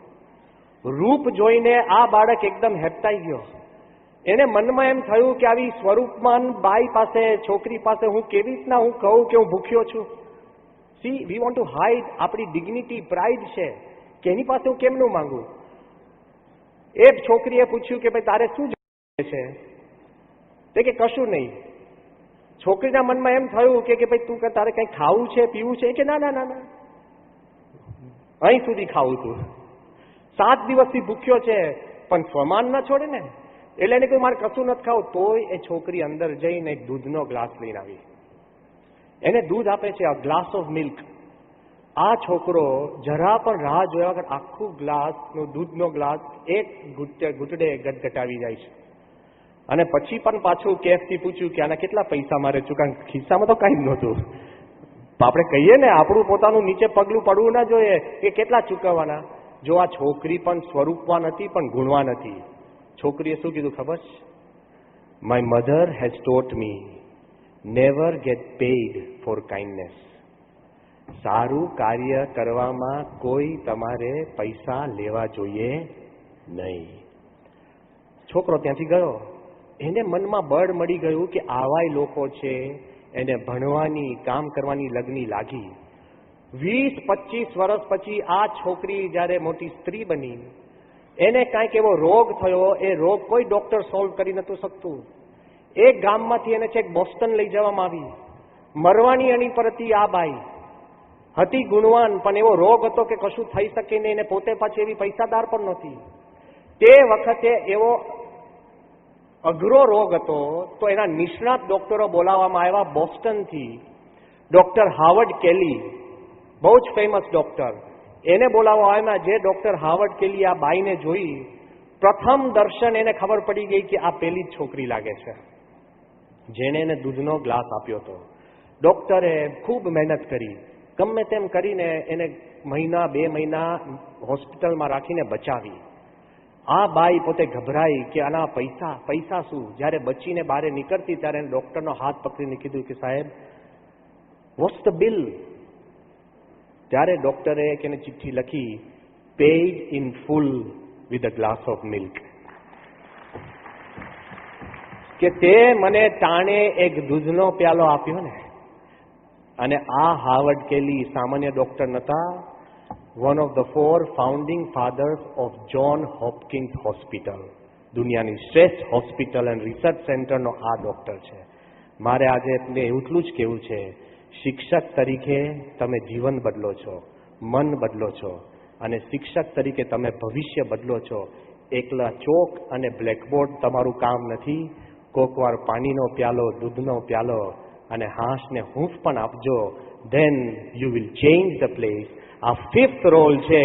રૂપ જોઈને આ બાળક એકદમ હેપતાઈ ગયો. એને મનમાં એમ થયું કે આવી સ્વરૂપમાન બાઈ પાસે, છોકરી પાસે હું કેવી રીતના હું કહું કે હું ભૂખ્યો છું. C, we want to hide આપણી ડિગ્નિટી, પ્રાઇડ છે કે એની પાસે હું કેમનું માંગુ. એ છોકરીએ પૂછ્યું કે ભાઈ તારે શું જોઈએ છે? તે કે કશું નહીં. છોકરીના મનમાં એમ થયું કે ભાઈ તું તારે કંઈ ખાવું છે, પીવું છે? કે ના ના ના ના, અહીં સુધી ખાવું તું. 7 દિવસથી ભૂખ્યો છે પણ સ્વમાન ન છોડે ને. એટલે એને કોઈ મારે કશું નથી ખાવું, તોય એ છોકરી અંદર જઈને એક દૂધનો ગ્લાસ લઈને આવી. એને દૂધ આપે છે, a glass of milk. આ છોકરો જરા પણ રાહ જોયા વગર આખું ગ્લાસનો દૂધનો ગ્લાસ એક ઘૂંટડે ગટગટાવી જાય છે. અને પછી પણ પાછું કેફથી પૂછ્યું કે આના કેટલા પૈસા મારે ચૂકવવા, ખિસ્સામાં તો કાંઈ જ નહોતું. આપણે કહીએ ને આપણું પોતાનું નીચે પગલું પડવું ના જોઈએ કે કેટલા ચૂકવવાના. જો આ છોકરી પણ સ્વરૂપવાન હતી પણ ગુણવાન હતી. છોકરીએ શું કીધું ખબર છે? My mother has taught me never get paid for kindness. સારું કાર્ય કરવામાં કોઈ તમારે પૈસા લેવા જોઈએ નહીં. છોકરો ત્યાંથી ગયો. એને મનમાં બળ મળી ગયું કે આવાય લોકો છે. એને ભણવાની, કામ કરવાની લગની લાગી. 20-25 વર્ષ પછી આ છોકરી જ્યારે મોટી સ્ત્રી બની, એને કાંઈક એવો રોગ થયો. એ રોગ કોઈ ડોક્ટર સોલ્વ કરી નતું શકતું. એક ગામમાંથી એને છેક બોસ્ટન લઈ જવામાં આવી. મરવાની અણી પર હતી આ બાઈ. હતી ગુણવાન, પણ એવો રોગ હતો કે કશું થઈ શકે નહીં. એને પોતે પાછી એવી પૈસાદાર પણ નહોતી. તે વખતે એવો અઘરો રોગ હતો તો એના નિષ્ણાત ડોક્ટરો બોલાવવામાં આવ્યા બોસ્ટનથી. ડોક્ટર હાવર્ડ કેલી, બહુ જ ફેમસ ડોક્ટર, એને બોલાવવામાં આવ્યા. જે ડોક્ટર હાવર્ડ કેલી આ બાઈને જોઈ, પ્રથમ દર્શન એને ખબર પડી ગઈ કે આ પેલી જ છોકરી લાગે છે જેણે એને દૂધનો ગ્લાસ આપ્યો હતો. ડોક્ટરે ખૂબ મહેનત કરી, ગમે તેમ કરીને એને 1-2 મહિના હોસ્પિટલમાં રાખીને બચાવી. આ બાઈ પોતે ગભરાઈ કે આના પૈસા શું. જ્યારે બચીને બહાર નીકળતી ત્યારે એને ડોક્ટરનો હાથ પકડીને કીધું કે સાહેબ, વોટ્સ ધ બિલ? ત્યારે ડોક્ટરે એને ચિઠ્ઠી લખી, paid in full with a glass of milk. કે તે મને ટાણે એક દૂધનો પ્યાલો આપ્યો ને. અને આ હાવર્ડ કેલી સામાન્ય ડોક્ટર નતા. One of the 4 founding fathers of John Hopkins hospital, દુનિયાની શ્રેષ્ઠ હોસ્પિટલ અને રિસર્ચ સેન્ટરનો આ ડોક્ટર છે. મારે આજે એટલું જ કહેવું છે, શિક્ષક તરીકે તમે જીવન બદલો છો, મન બદલો છો, અને શિક્ષક તરીકે તમે ભવિષ્ય બદલો છો. એકલા ચોક અને બ્લેકબોર્ડ તમારું કામ નથી. કોકવાર પાણીનો પ્યાલો, દૂધનો પ્યાલો અને હાંસને હૂંફ પણ આપજો. Than you will change the place. આ 5th રોલ છે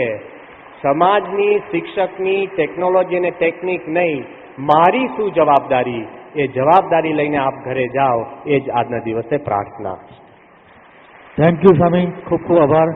સમાજની, શિક્ષકની. ટેકનોલોજી અને ટેકનિક નહીં, મારી શું જવાબદારી, એ જવાબદારી લઈને આપ ઘરે જાઓ. એ જ આજના દિવસે પ્રાર્થના. થેન્ક યુ સ્વામી, ખૂબ ખૂબ આભાર.